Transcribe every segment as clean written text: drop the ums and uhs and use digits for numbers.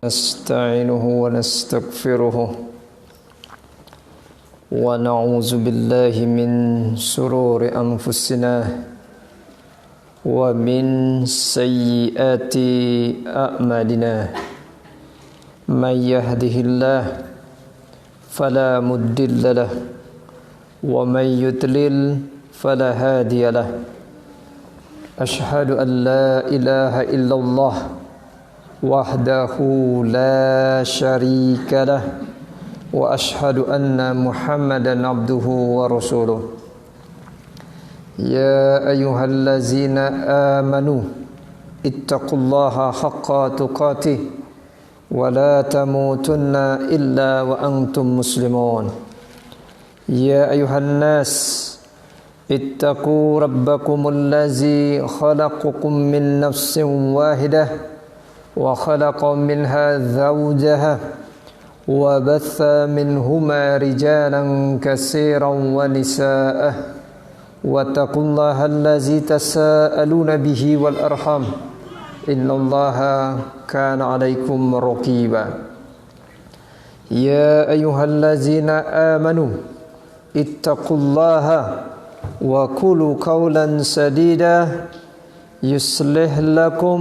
نستعينه ونستغفره ونعوذ بالله من شرور أنفسنا ومن سيئات أعمالنا من يهده الله فلا مضل له ومن يضلل فلا هادي له أشهد أن لا إله إلا الله وحده لا شريك له وأشهد أن محمدا عبده ورسوله يا أيها الذين آمنوا اتقوا الله حق تقاته ولا تموتن إلا وأنتم مسلمون يا أيها الناس اتقوا ربكم الذي خلقكم من نفس واحدة وخلق منها زوجها وبث منهما رجالا كثيرا ونساء واتقوا الله الذي تساءلون به والأرحام إن الله كان عليكم رقيبا يا أيها الذين آمنوا اتقوا الله وقولوا قولا سديدا يصلح لكم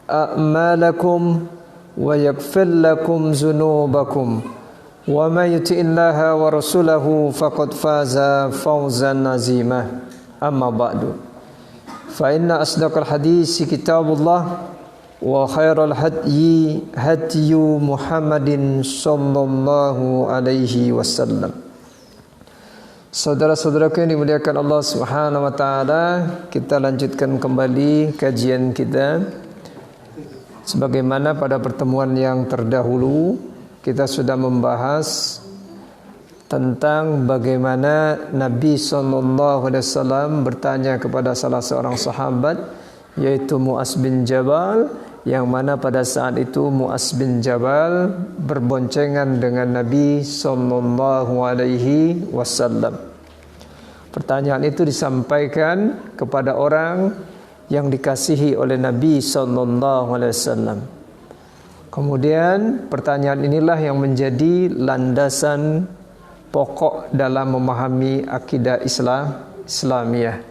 أعمالكم ويغفر لكم ذنوبكم ومن يطع الله ورسوله فقد فاز فوزا عظيما أما بعد فإن أصدق الحديث كتاب الله وخير الهدي هدي محمد صلى الله عليه وسلم. Saudara-saudaraku yang dimuliakan Allah Subhanahu wa taala, kita lanjutkan kembali kajian kita. Sebagaimana pada pertemuan yang terdahulu kita sudah membahas tentang bagaimana Nabi SAW bertanya kepada salah seorang sahabat, yaitu Mu'az bin Jabal, yang mana pada saat itu Mu'az bin Jabal berboncengan dengan Nabi SAW. Pertanyaan itu disampaikan kepada orang yang dikasihi oleh Nabi SAW. Kemudian pertanyaan inilah yang menjadi landasan pokok dalam memahami akidah Islamiyah.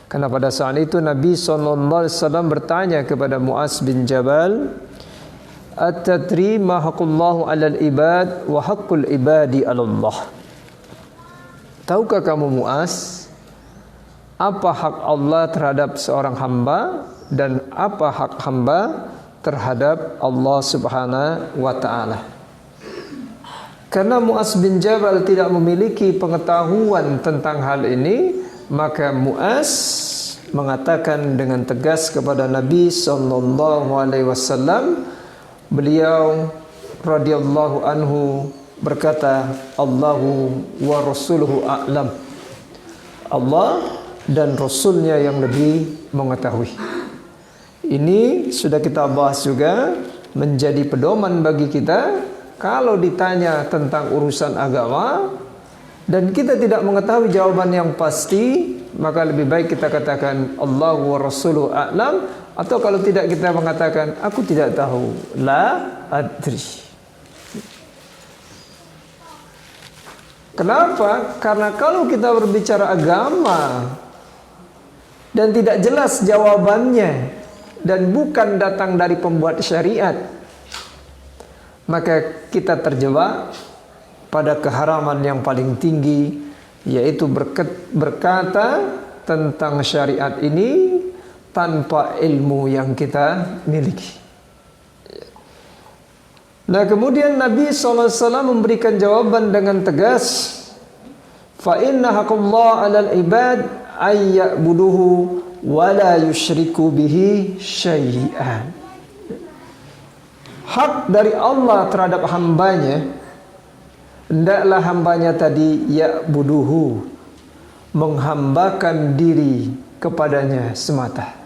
Karena pada saat itu Nabi SAW bertanya kepada Mu'az bin Jabal, "At-tadri ma haqqullahu 'alal ibad wa haqqul ibadi 'alallah?" Tahukah kamu Mu'az, apa hak Allah terhadap seorang hamba dan apa hak hamba terhadap Allah Subhanahu wa taala? Karena Mu'az bin Jabal tidak memiliki pengetahuan tentang hal ini, maka Mu'az mengatakan dengan tegas kepada Nabi SAW. Beliau radhiyallahu anhu berkata, Allahu wa rasuluhu a'lam. Allah dan Rasulnya yang lebih mengetahui. Ini sudah kita bahas juga, menjadi pedoman bagi kita kalau ditanya tentang urusan agama dan kita tidak mengetahui jawaban yang pasti, maka lebih baik kita katakan Allahu wa rasuluhu a'lam, atau kalau tidak kita mengatakan aku tidak tahu, la adri. Kenapa? Karena kalau kita berbicara agama dan tidak jelas jawabannya dan bukan datang dari pembuat syariat, maka kita terjebak pada keharaman yang paling tinggi, yaitu berkata tentang syariat ini tanpa ilmu yang kita miliki. Nah, kemudian Nabi SAW memberikan jawaban dengan tegas, fa inna haqqallah 'alal ibad ay ya'buduhu wa la yusyriku bihi syai'an. Hak dari Allah terhadap hambanya, hendaklah hambanya tadi ya'buduhu, menghambakan diri kepadanya semata.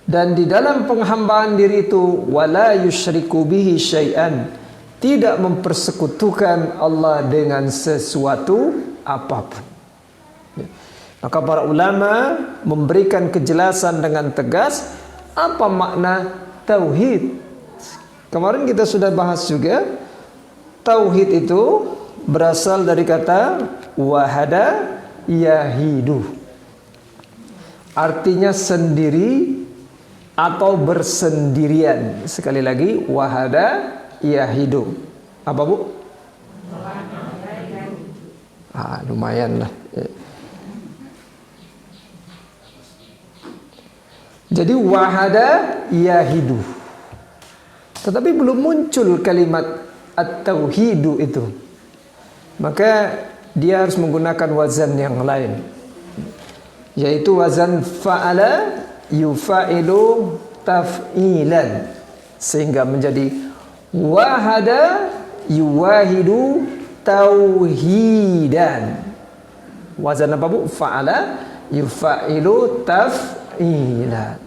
Dan di dalam penghambaan diri itu wala yusyriku bihi syai'an, tidak mempersekutukan Allah dengan sesuatu apapun. Maka para ulama memberikan kejelasan dengan tegas apa makna tauhid. Kemarin kita sudah bahas juga, tauhid itu berasal dari kata wahada yahidu. Artinya sendiri atau bersendirian. Sekali lagi, wahada yahidu. Apa Bu? Lumayan lah. Jadi wahada yahidu. Tetapi belum muncul kalimat at-tauhidu itu. Maka dia harus menggunakan wazan yang lain, yaitu wazan fa'ala yufa'ilu taf'ilan, sehingga menjadi wahada yuwahidu tauhidan. Wazan apa Bu? Fa'ala yufa'ilu taf'ilan.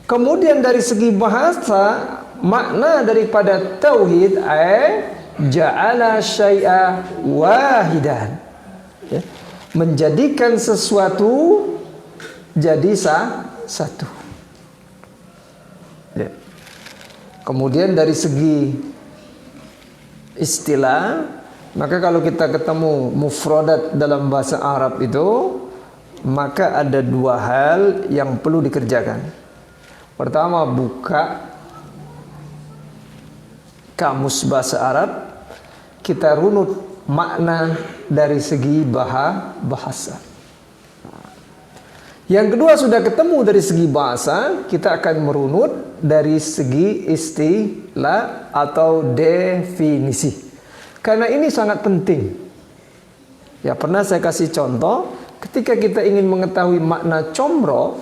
Kemudian dari segi bahasa, makna daripada tauhid ja'ala syai'a wahidan, menjadikan sesuatu jadi satu. Kemudian dari segi istilah, maka kalau kita ketemu mufradat dalam bahasa Arab itu, maka ada dua hal yang perlu dikerjakan. Pertama, buka kamus bahasa Arab, kita runut makna dari segi bahasa. Yang kedua, sudah ketemu dari segi bahasa, kita akan merunut dari segi istilah atau definisi. Karena ini sangat penting. Ya, pernah saya kasih contoh, ketika kita ingin mengetahui makna comro,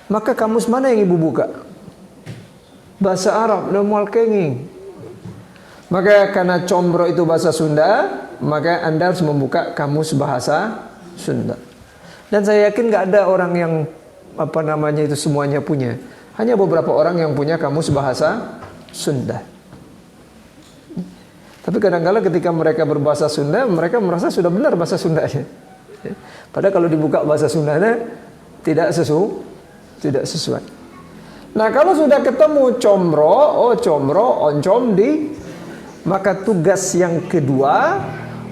maka kamus mana yang ibu buka? Bahasa Arab, normal kenging. Maka karena combro itu bahasa Sunda, maka Anda harus membuka kamus bahasa Sunda. Dan saya yakin nggak ada orang yang itu semuanya punya. Hanya beberapa orang yang punya kamus bahasa Sunda. Tapi kadang-kadang ketika mereka berbahasa Sunda, mereka merasa sudah benar bahasa Sundanya. Padahal kalau dibuka bahasa Sundanya tidak sesuai. Nah, kalau sudah ketemu comro, oncom di, maka tugas yang kedua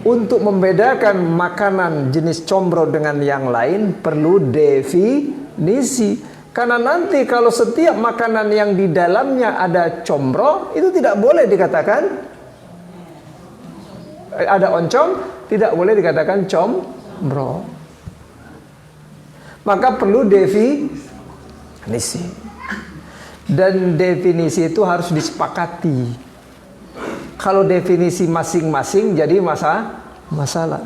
untuk membedakan makanan jenis combro dengan yang lain perlu definisi. Karena nanti kalau setiap makanan yang di dalamnya ada combro, itu tidak boleh dikatakan ada oncom, tidak boleh dikatakan combro. Maka perlu definisi. Dan definisi itu harus disepakati. Kalau definisi masing-masing jadi masalah.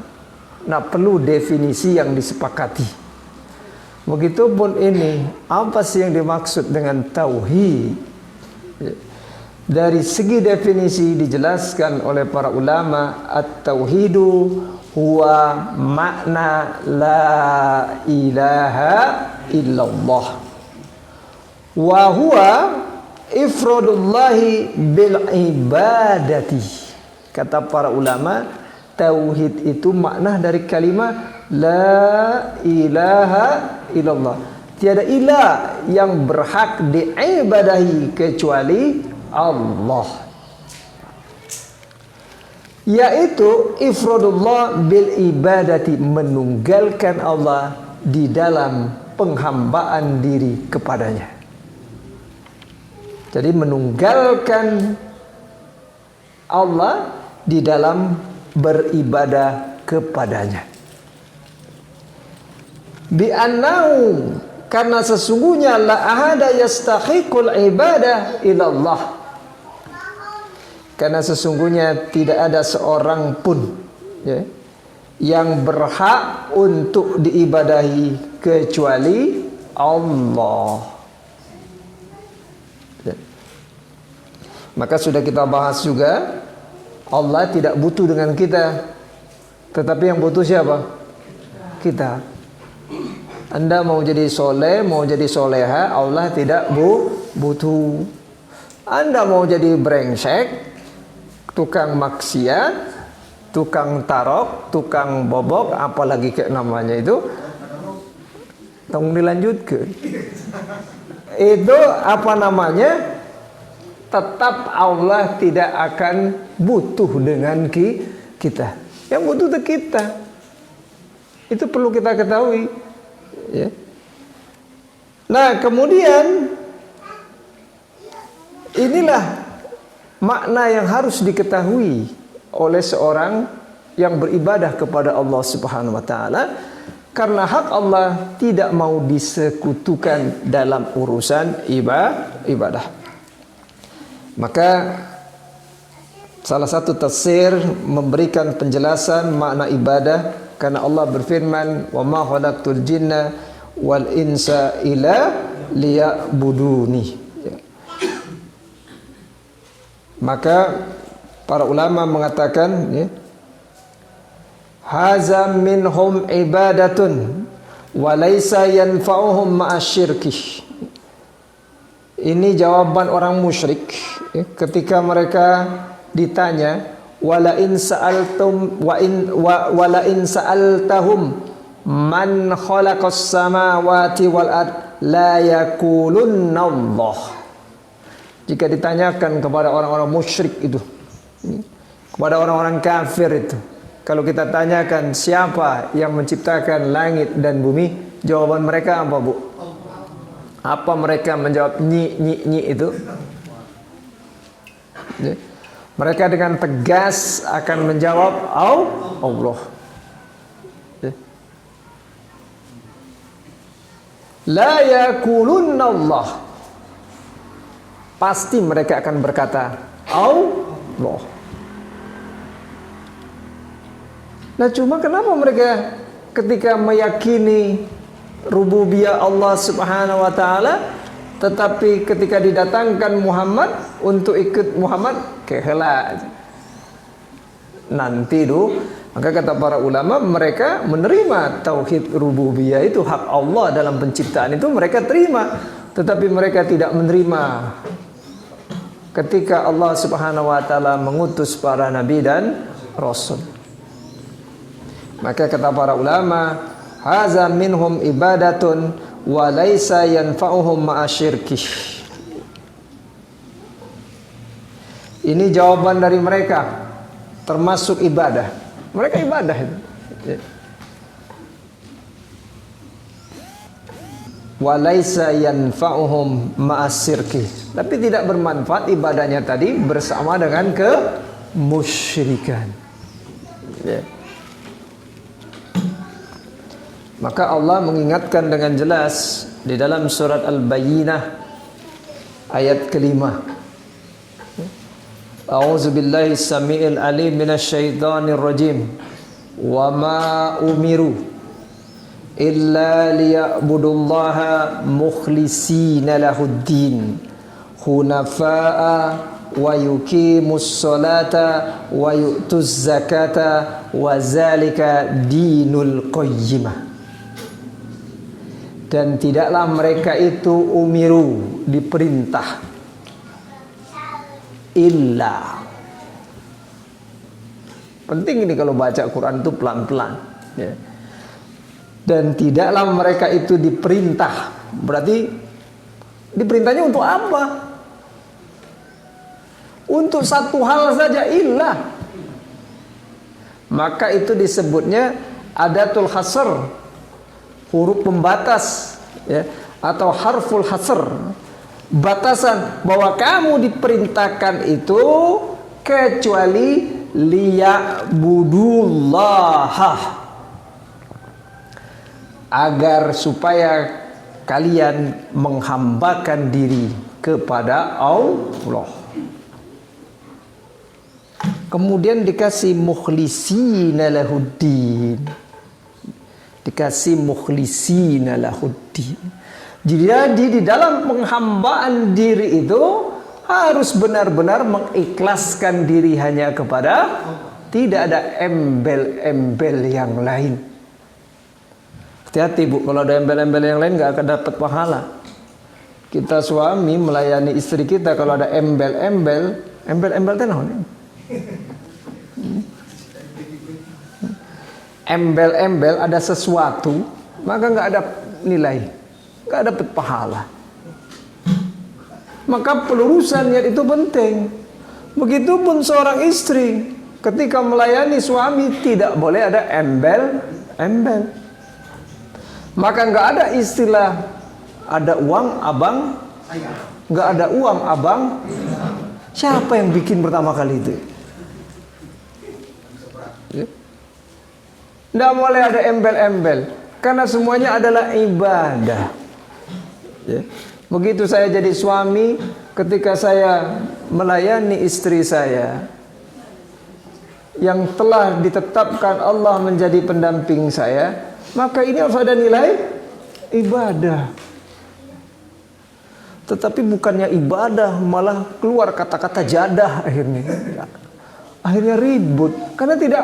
Nah, perlu definisi yang disepakati. Begitupun ini, apa sih yang dimaksud dengan tauhid? Dari segi definisi dijelaskan oleh para ulama, at-tauhidu huwa makna la ilaha illallah wa huwa ifradullahi bil ibadati. Kata para ulama, tauhid itu makna dari kalimat la ilaha illallah. Tiada ilah yang berhak diibadahi kecuali Allah. Yaitu ifradullah bil ibadati, menunggalkan Allah di dalam penghambaan diri kepadanya. Jadi menunggalkan Allah di dalam beribadah kepadanya. Bi'annau, karena sesungguhnya la ahada yastahiqul ibadah ilallah. Karena sesungguhnya tidak ada seorang pun yang berhak untuk diibadahi kecuali Allah. Maka sudah kita bahas juga, Allah tidak butuh dengan kita, tetapi yang butuh siapa? Kita. Anda mau jadi soleh, mau jadi soleha, Allah tidak butuh. Anda mau jadi brengsek, tukang maksiat, tukang tarok, tukang bobok, apalagi kayak namanya itu, tolong dilanjutkan. Itu apa namanya? tetap Allah tidak akan butuh dengan kita. Yang butuh itu kita. Itu perlu kita ketahui. Ya. Nah, kemudian inilah makna yang harus diketahui oleh seorang yang beribadah kepada Allah Subhanahu wa taala, karena hak Allah tidak mau disekutukan dalam urusan ibadah. Maka salah satu tafsir memberikan penjelasan makna ibadah, karena Allah berfirman, "Wa ma khalaqtul jinna wal insa illa liya'buduni." Maka para ulama mengatakan, ya, haza minhum ibadatun wa laysa yanfa'uhum ma'asyirki. Ini jawaban orang musyrik, ya, ketika mereka ditanya, wala in sa'altum wala in sa'altahum man khalaqas samawati wal ard la yaqulunna Allah. Jika ditanyakan kepada orang-orang musyrik itu, kepada orang-orang kafir itu, kalau kita tanyakan siapa yang menciptakan langit dan bumi, jawaban mereka apa, Bu? Apa mereka menjawab nyi itu? Mereka dengan tegas akan menjawab Allah. La yaqulunna Allah. Pasti mereka akan berkata Allah. Nah, cuma kenapa mereka ketika meyakini rububiyah Allah Subhanahu wa taala, tetapi ketika didatangkan Muhammad untuk ikut Muhammad kehelah nanti do, maka kata para ulama, mereka menerima tauhid rububiyah itu, hak Allah dalam penciptaan itu mereka terima, tetapi mereka tidak menerima ketika Allah Subhanahu wa taala mengutus para nabi dan rasul. Maka kata para ulama, haza minhum ibadatun wa laisa yanfa'uhum ma'asyirki. Ini jawaban dari mereka, termasuk ibadah. Mereka ibadah itu. Wa laisa yanfa'uhum ma'asyirki. Tapi tidak bermanfaat ibadahnya tadi bersama dengan kemusyrikan. Ya. Maka Allah mengingatkan dengan jelas di dalam surat Al-Bayyinah ayat kelima. A'udzubillahi samii'il alim minasyaitonir rajim. Wa ma umiru illa liya'budullaha mukhlishina lahuddin hunafa'a wa yuqimus salata wa yu'tuz zakata wa zalika dinul qayyimah. Dan tidaklah mereka itu umiru, diperintah, illa. Penting ini kalau baca Quran itu pelan-pelan, ya. Dan tidaklah mereka itu diperintah. Berarti diperintahnya untuk apa? Untuk satu hal saja, illa. Maka itu disebutnya adatul hasr, huruf pembatas, ya, atau harful hasr, batasan bahwa kamu diperintahkan itu kecuali liya'budullaha, agar supaya kalian menghambakan diri kepada Allah. Kemudian dikasih mukhlishina lahuddin, dikasih mukhlishina lahuddin. Jadi di dalam penghambaan diri itu harus benar-benar mengikhlaskan diri hanya kepada, tidak ada embel-embel yang lain. Hati-hati, Bu, kalau ada embel-embel yang lain nggak akan dapat pahala. Kita suami melayani istri kita, kalau ada embel-embel tenang. Embel-embel ada sesuatu, maka nggak ada nilai, nggak dapat pahala. Maka pelurusan niat itu penting. Begitupun seorang istri ketika melayani suami tidak boleh ada embel-embel. Maka nggak ada istilah ada uang abang, nggak ada uang abang. Siapa yang bikin pertama kali itu? Nggak boleh ada embel-embel, karena semuanya adalah ibadah. Begitu saya jadi suami, ketika saya melayani istri saya yang telah ditetapkan Allah menjadi pendamping saya, maka ini harus ada nilai ibadah. Tetapi bukannya ibadah, malah keluar kata-kata jadah akhirnya. Akhirnya ribut karena tidak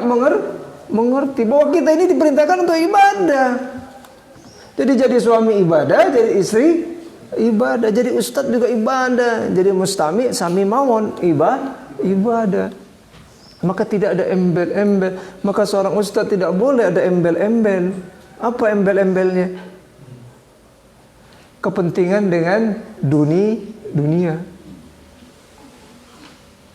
mengerti bahwa kita ini diperintahkan untuk ibadah. Jadi suami ibadah, jadi istri ibadah, jadi ustadz juga ibadah, jadi mustami sami mawon ibadah. Maka tidak ada embel-embel. Maka seorang ustadz tidak boleh ada embel-embel. Apa embel-embelnya? Kepentingan dengan dunia.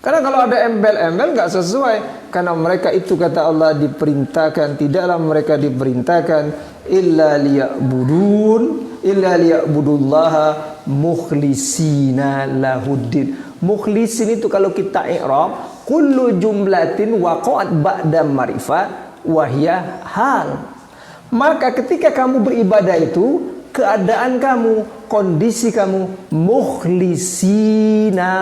Karena kalau ada embel-embel nggak sesuai. Karena mereka itu kata Allah diperintahkan, tidaklah mereka diperintahkan illa liya'budullaha mukhlisina lahuddin. Mukhlisin itu kalau kita i'rab, kullu jumlatin waqa'at ba'da ma'rifah wahya hal. Maka ketika kamu beribadah itu, keadaan kamu, kondisi kamu mukhlisina,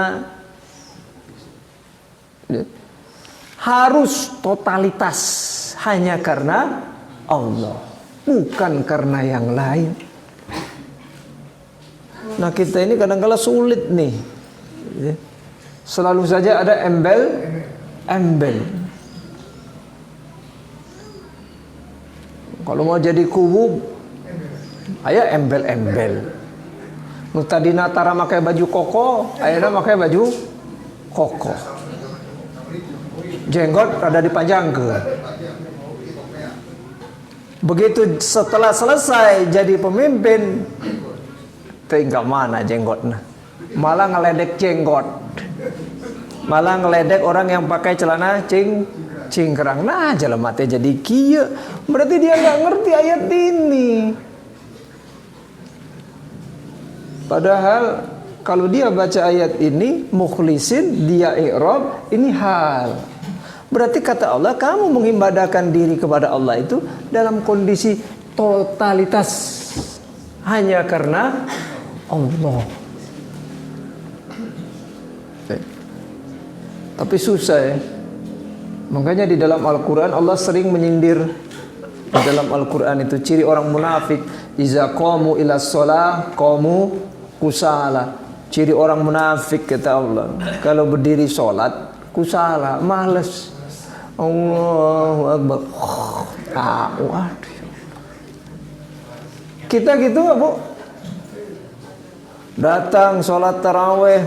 harus totalitas hanya karena Allah, bukan karena yang lain. Nah kita ini kadang-kala sulit nih, selalu saja ada embel-embel. Kalau mau jadi kubu, ayo embel-embel. Tadi Natara pakai baju koko, akhirnya pakai baju koko. Jenggot rada dipanjangkeun. Begitu setelah selesai jadi pemimpin, tinggal mana jenggotnya? Malah ngeledek jenggot. Malah ngeledek orang yang pakai celana cingkrang. Nah, jelema teh jadi kieu. Berarti dia nggak ngerti ayat ini. Padahal kalau dia baca ayat ini mukhlisin, dia i'rab, ini hal. Berarti kata Allah, kamu mengibadahkan diri kepada Allah itu dalam kondisi totalitas hanya karena Allah. Tapi susah ya. Makanya di dalam Al-Quran Allah sering menyindir. Di dalam Al-Quran itu ciri orang munafik, iza qamu ila shalah qamu kusala. Ciri orang munafik kata Allah, kalau berdiri sholat kusala, malas. Allahu Akbar. Waduh. Kita gitu nggak, Bu? Datang sholat taraweh,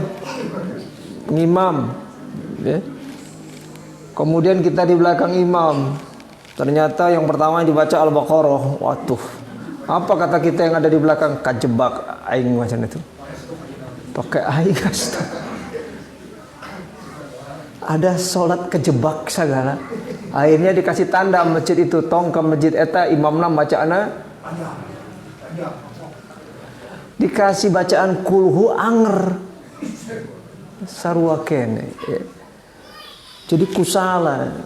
ngimam, ya. Kemudian kita di belakang imam. Ternyata yang pertama yang dibaca Al-Baqarah. Waduh. Apa kata kita yang ada di belakang? Kajebak aing macam itu. Pakai aing astaga. Ada sholat kejebak segala. Akhirnya dikasih tanda masjid itu, tong ke masjid eta imamna bacaana dikasih bacaan kulhu anger sarua kene. Jadi kusala.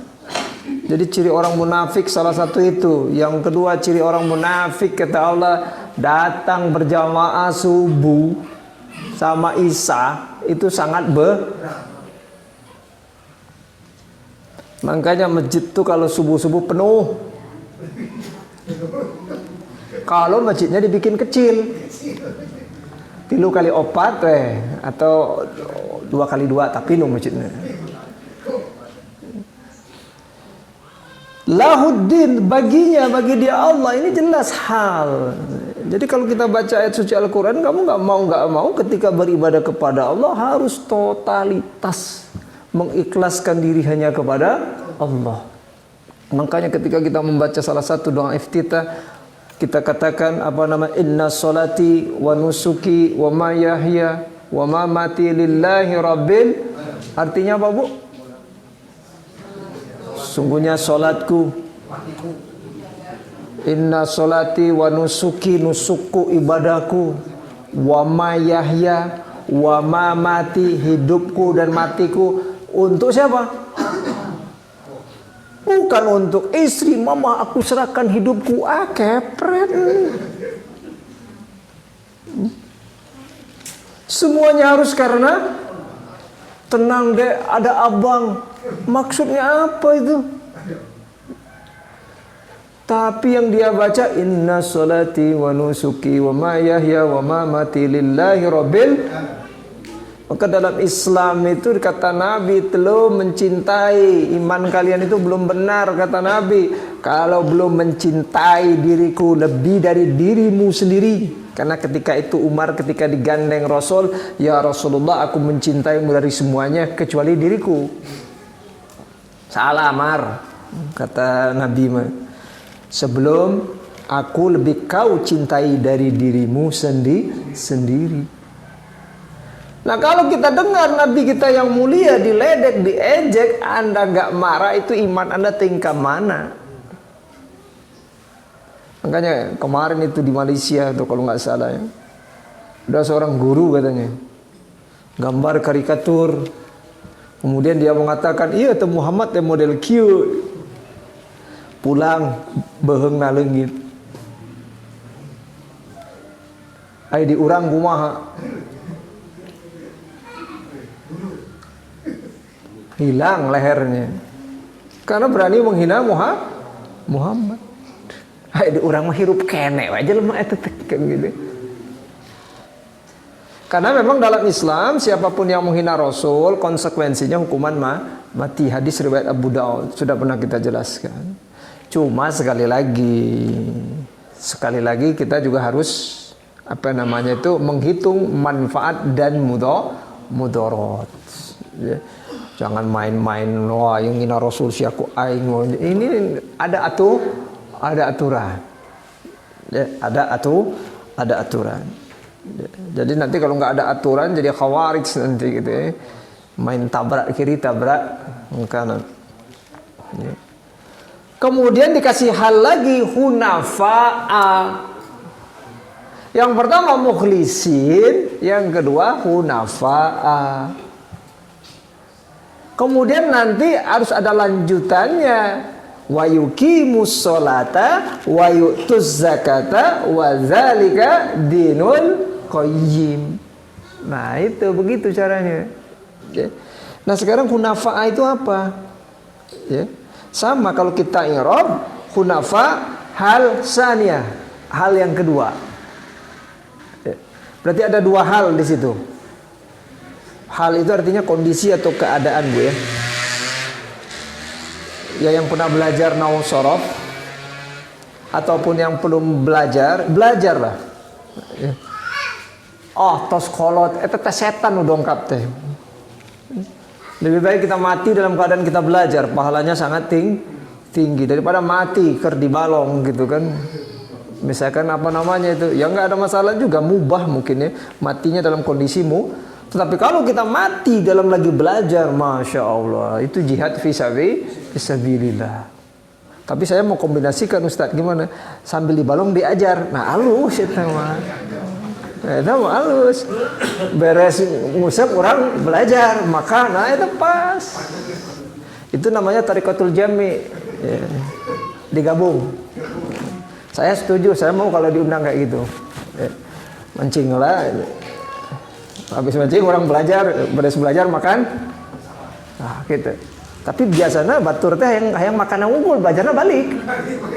Jadi ciri orang munafik salah satu itu. Yang kedua ciri orang munafik kata Allah, datang berjamaah subuh sama isya itu sangat makanya masjid tuh kalau subuh-subuh penuh. Kalau masjidnya dibikin kecil 3 kali 4 atau 2 kali 2 tapi no masjidnya. Lahuddin, bagi dia Allah, ini jelas hal. Jadi kalau kita baca ayat suci Al-Quran, kamu nggak mau ketika beribadah kepada Allah harus totalitas, mengikhlaskan diri hanya kepada Allah. Makanya ketika kita membaca salah satu doa iftitah, kita katakan inna sholati wa nusuki wa mayahya wa mamati lillahi rabbil. Artinya apa, Bu? Sungguhnya solatku, inna solati wa nusuki, nusukku ibadahku, wa ma yahya wa ma mati, hidupku dan matiku untuk siapa? Bukan untuk istri, mama aku serahkan hidupku. Kepret. Semuanya harus karena tenang deh, ada abang. Maksudnya apa itu? Tapi yang dia baca, inna solati wa nusuki wa ma yahya wa ma mati lillahi rabbil. Maka dalam Islam itu kata Nabi, telo mencintai, iman kalian itu belum benar, kata Nabi, kalau belum mencintai diriku lebih dari dirimu sendiri. Karena ketika itu Umar ketika digandeng Rasul, ya Rasulullah, aku mencintaimu dari semuanya kecuali diriku. Salah, Mar, kata Nabi, sebelum aku lebih kau cintai dari dirimu sendiri. Nah, kalau kita dengar Nabi kita yang mulia diledek, diejek, Anda gak marah, itu iman Anda tingkat mana? Makanya kemarin itu di Malaysia tuh kalau nggak salah ya, ada seorang guru katanya gambar karikatur, kemudian dia mengatakan, iya tuh Muhammad yang model cute, pulang beheng na leungit, ai di urang kumaha, hilang lehernya karena berani menghina Muhammad. Hai, di orang mah hirup kene aja lemah itu kan gitu. Karena memang dalam Islam siapapun yang menghina Rasul konsekuensinya hukuman mati. Hadis riwayat Abu Daud sudah pernah kita jelaskan. Cuma sekali lagi kita juga harus menghitung manfaat dan mudarat. Ya. Jangan main-main, wah yang ngina Rasul siaku aing. Ini ada aturan. Ya, ada aturan. Ya, jadi nanti kalau nggak ada aturan jadi khawarij nanti gitu ya. Main tabrak kiri, tabrak kanan. Ya. Kemudian dikasih hal lagi, hunafa'a. Yang pertama mukhlisin, yang kedua hunafa'a. Kemudian nanti harus ada lanjutannya, wa yuqimus sholata wa yu'tuz zakata wa dzalika dinul qayyim. Nah, itu begitu caranya. Ya. Nah, sekarang hunafa itu apa? Ya. Sama kalau kita i'rab, hunafa hal saniyah, hal yang kedua. Ya. Berarti ada dua hal di situ. Hal itu artinya kondisi atau keadaan, Bu ya. Ya, yang pernah belajar nahwu shorof ataupun yang belum belajarlah. Ya. Oh, tos kolot, eta teh setan nu dongkap teh. Lebih baik kita mati dalam keadaan kita belajar, pahalanya sangat tinggi daripada mati ker di balong gitu kan. Misalkan apa namanya itu, ya nggak ada masalah juga, mubah mungkin ya, matinya dalam kondisimu. Tetapi kalau kita mati dalam lagi belajar, Masya Allah, itu jihad fisabilillah. Tapi saya mau kombinasikan, Ustadz, gimana? Sambil di balong diajar. Nah, halus itu mah. Itu mah halus. Beres ngusap orang belajar, maka nah itu pas. Itu namanya tarikatul jami. Ya. Digabung. Saya setuju, saya mau kalau diundang kayak gitu. Ya. Mancing lah. Habis mancing orang beres belajar makan. Nah, gitu. Tapi biasanya batur teh yang makan unggul, belajarnya balik.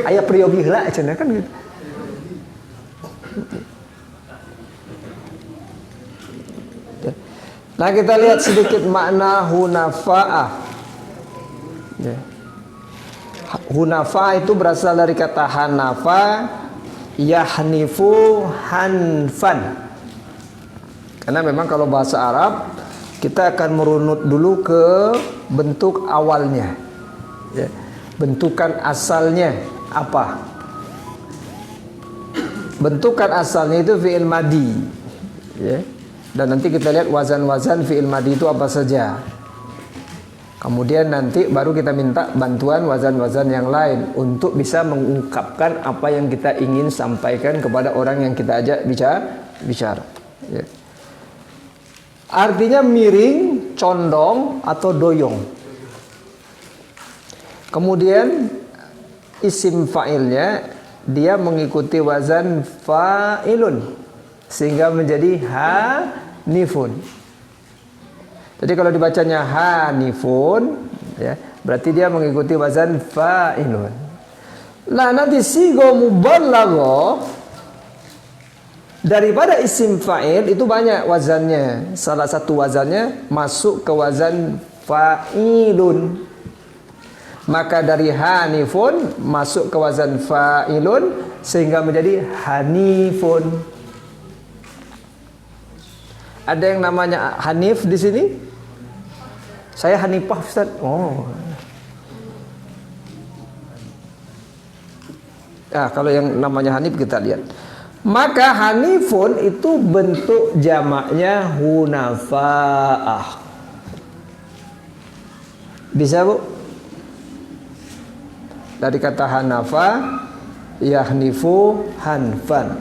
Aya priyogi heula cenah kan gitu. Nah, kita lihat sedikit makna hunafa'ah. Ya. Hunafa itu berasal dari kata hanafa, yahnifu hanfan. Karena memang kalau bahasa Arab kita akan merunut dulu ke bentuk awalnya, ya. Bentukan asalnya apa? Bentukan asalnya itu fi'il madi, ya. Dan nanti kita lihat wazan-wazan fi'il madhi itu apa saja. Kemudian nanti baru kita minta bantuan wazan-wazan yang lain untuk bisa mengungkapkan apa yang kita ingin sampaikan kepada orang yang kita ajak bicara. Ya. Artinya miring, condong, atau doyong. Kemudian isim fa'ilnya dia mengikuti wazan fa'ilun sehingga menjadi hanifun. Jadi kalau dibacanya hanifun, ya, berarti dia mengikuti wazan fa'ilun. Nah, nanti sigo mubalagho daripada isim fa'il itu banyak wazannya. Salah satu wazannya masuk ke wazan fa'ilun. Maka dari hanifun masuk ke wazan fa'ilun sehingga menjadi hanifun. Ada yang namanya Hanif di sini? Saya Hanifah, Ustaz. Oh. Nah, kalau yang namanya Hanif kita lihat. Maka Hanifun itu bentuk jamaknya hunafa'ah. Bisa, Bu? Dari kata hanafa, yahnifu hanfan.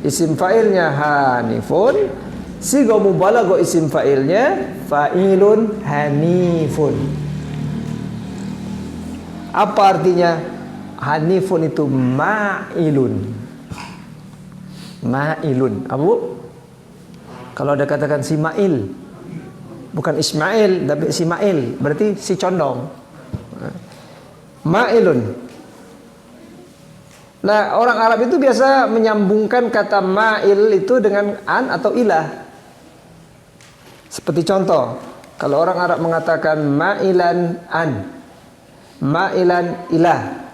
Isim fa'ilnya hanifun, sigo mubalagho isim fa'ilnya fa'ilun hanifun. Apa artinya? Hanifun itu ma'ilun. Ma'ilun. Abu, kalau ada katakan si Ma'il, bukan Ismail tapi si Ma'il, berarti si condong. Ma'ilun. Nah, orang Arab itu biasa menyambungkan kata ma'il itu dengan an atau ilah. Seperti contoh, kalau orang Arab mengatakan ma'ilan an, ma'ilan ilah.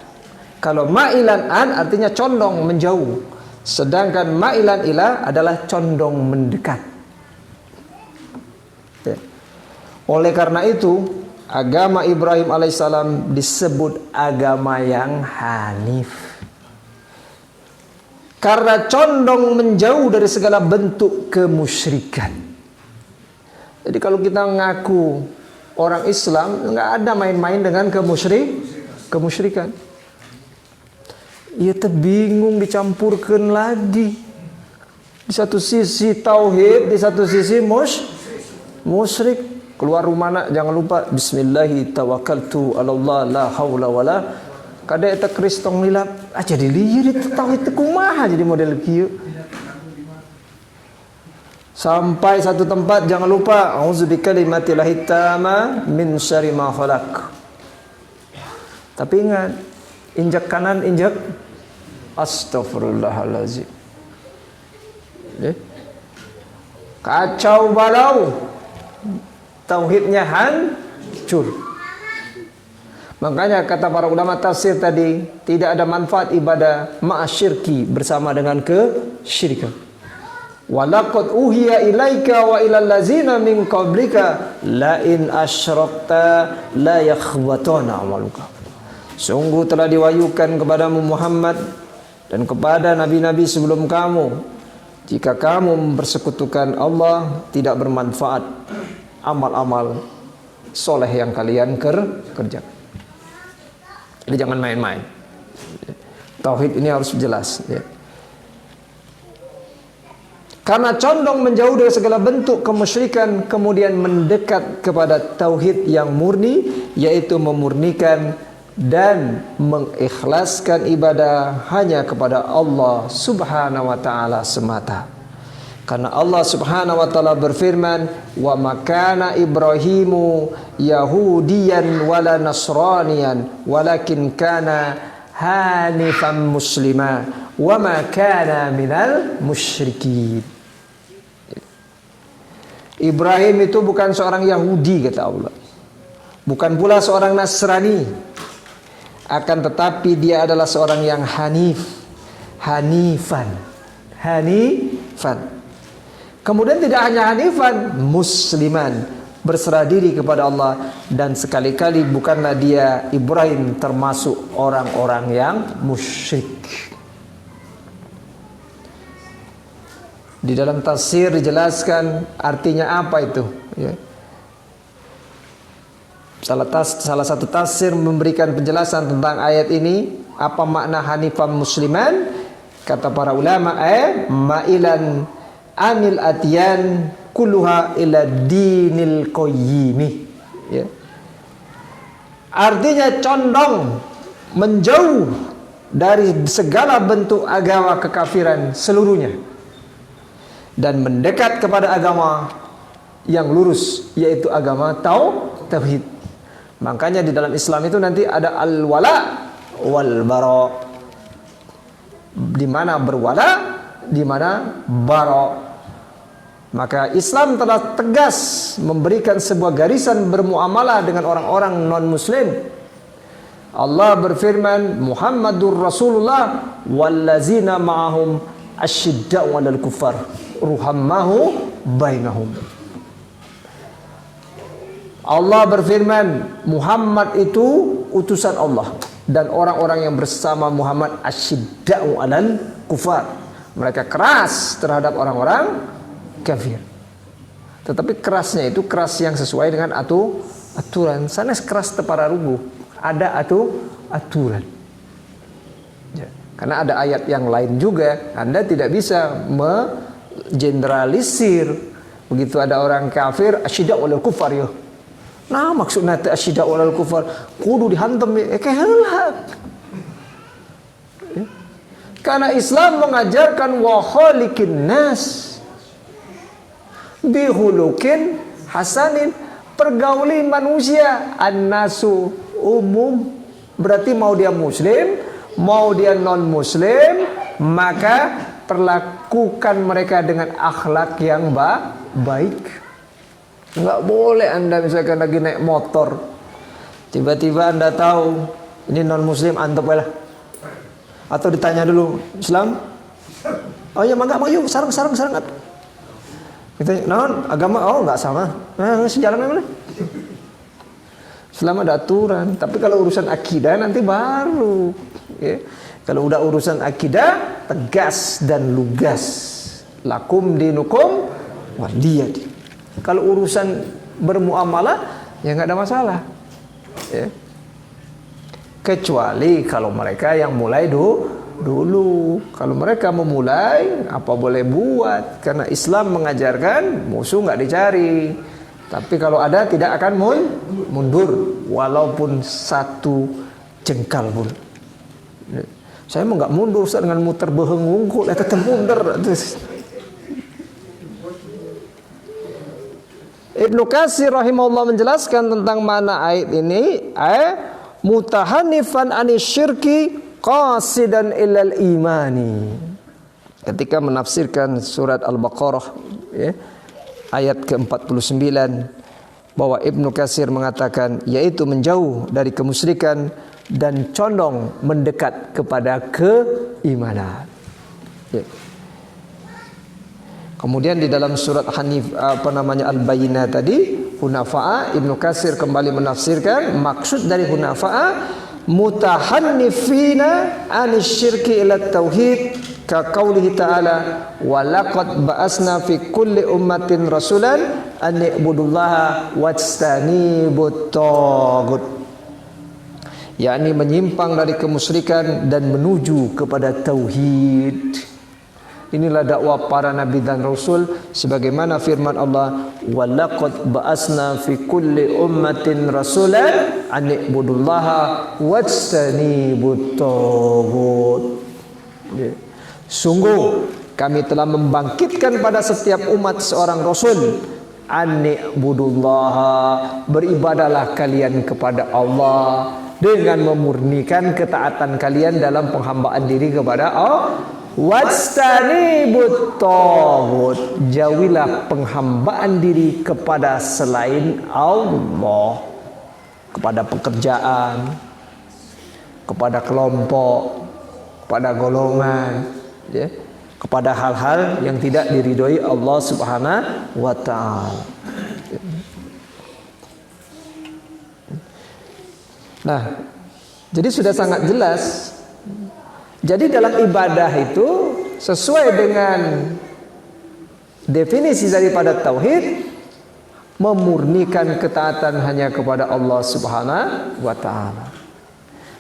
Kalau ma'ilan an artinya condong menjauh, sedangkan ma'ilan ilah adalah condong mendekat. Ya. Oleh karena itu, agama Ibrahim alaihissalam disebut agama yang hanif. Karena condong menjauh dari segala bentuk kemusyrikan. Jadi kalau kita ngaku orang Islam, nggak ada main-main dengan kemusyrikan. Ia bingung dicampurkan lagi. Di satu sisi tauhid, di satu sisi musyrik. Keluar rumah nak, jangan lupa bismillahi tawakkaltu ala Allah la haula wala. Kada eta kristong lilap aja dilihat itu tauhid teu kumaha jadi model kieu. Sampai satu tempat jangan lupa auzubikallimatillahi tamma min syarri ma khalaq. Tapi ingat, injak kanan injak astagfirullahalazim. Kacau balau. Tauhidnya hancur. Makanya kata para ulama tafsir tadi, tidak ada manfaat ibadah ma'asyirki bersama dengan kesyirikan. Walaqad uhiya ilaika wa ilal ladzina min qablika la in asyrakta la yakhbatana amaluka. Sungguh telah diwahyukan kepadamu Muhammad dan kepada nabi-nabi sebelum kamu, jika kamu mempersekutukan Allah tidak bermanfaat amal-amal soleh yang kalian kerjakan. Jadi jangan main-main. Tauhid ini harus jelas, ya. Karena condong menjauh dari segala bentuk kemusyrikan, kemudian mendekat kepada tauhid yang murni, yaitu memurnikan dan mengikhlaskan ibadah hanya kepada Allah Subhanahu wa taala semata. Karena Allah Subhanahu wa taala berfirman, "Wa makana Ibrahimu Yahudiyan wala Nasraniyan, walakin kana hanifan muslima, wa ma kana minal musyrikin." Ibrahim itu bukan seorang Yahudi kata Allah. Bukan pula seorang Nasrani. Akan tetapi dia adalah seorang yang hanif. Hanifan. Kemudian tidak hanya hanifan, musliman, berserah diri kepada Allah, dan sekali-kali bukanlah dia Ibrahim termasuk orang-orang yang musyrik. Di dalam tafsir dijelaskan artinya apa itu, ya. Salah satu tafsir memberikan penjelasan tentang ayat ini, apa makna hanifan musliman. Kata para ulama, ma'ilan anil atiyan kulluha ila dinil qayyimi, ya. Artinya condong, menjauh dari segala bentuk agama kekafiran seluruhnya dan mendekat kepada agama yang lurus, yaitu agama tauhid. Makanya di dalam Islam itu nanti ada al-wala wal bara, di mana berwala, di mana bara. Maka Islam telah tegas memberikan sebuah garisan bermuamalah dengan orang-orang non-muslim. Allah berfirman, Muhammadur Rasulullah wallazina ma'ahum asyidda'u 'alal kuffar ruhammahu bainahum. Allah berfirman, Muhammad itu utusan Allah, dan orang-orang yang bersama Muhammad asyidda'u 'alal kuffar, mereka keras terhadap orang-orang kafir. Tetapi kerasnya itu keras yang sesuai dengan aturan. Sanes keras tepara rugu, ada aturan, ya. Karena ada ayat yang lain juga, Anda tidak bisa mengeneralisir. Begitu ada orang kafir asyidda walal kufar, ya. Nah maksudnya asyidda walal kufar kudu dihantam, keheula. Ya. Karena Islam mengajarkan wa khaliqin nas bihulukin hasanin, pergauli manusia, annasu umum. Berarti mau dia muslim, mau dia non muslim, maka perlakukan mereka dengan akhlak yang baik. Enggak boleh Anda misalkan lagi naik motor, tiba-tiba Anda tahu ini non muslim, antep lah. Atau ditanya dulu, Islam? Oh ya mangga yuk, sarang. Kita non agama, oh nggak sama, sejalan mana? Selama ada aturan. Tapi kalau urusan akidah nanti baru, ya. Kalau udah urusan akidah tegas dan lugas, lakum dinukum waliyadi. Kalau urusan bermuamalah ya nggak ada masalah, ya. Kecuali kalau mereka yang mulai dulu. Kalau mereka memulai, apa boleh buat, karena Islam mengajarkan musuh nggak dicari, tapi kalau ada tidak akan mundur walaupun satu jengkal pun. Saya mau nggak mundur Ustaz, dengan muter beheng ngungkul tetap mundur. Ibnu Katsir rahimahullah menjelaskan tentang mana ayat ini, mutahanifan anisyirki qasidan ilal imani. Ketika menafsirkan surat Al-Baqarah, ya, ayat ke-49, bahwa Ibnu Katsir mengatakan yaitu menjauh dari kemusyrikan dan condong mendekat kepada keimanan, ya. Kemudian di dalam surat Al-Bayyinah tadi, hunafa'a, Ibnu Katsir kembali menafsirkan maksud dari hunafa'a mutahannifina anisyirki ila tauhid, ka qaulihi ta'ala wa laqad ba'asna fi kulli ummatin rasulan an i'budullaha wajtanibut taghut, yakni menyimpang dari kemusyrikan dan menuju kepada tauhid. Inilah dakwah para nabi dan rasul, sebagaimana firman Allah, wa laqad ba'asna fi kulli ummatin rasulan an i'budullaha wajtanibut taghut. Sungguh kami telah membangkitkan pada setiap umat seorang rasul, an i'budullaha, beribadalah kalian kepada Allah dengan memurnikan ketaatan kalian dalam penghambaan diri kepada Allah. Wajtanibut taghut, jauhilah penghambaan diri kepada selain Allah, kepada pekerjaan, kepada kelompok, kepada golongan, ya, kepada hal-hal yang tidak diridhoi Allah Subhanahu wa ta'ala. Nah, jadi sudah sangat jelas. Jadi dalam ibadah itu sesuai dengan Definisi daripada tauhid memurnikan ketaatan hanya kepada Allah Subhanahu wa taala.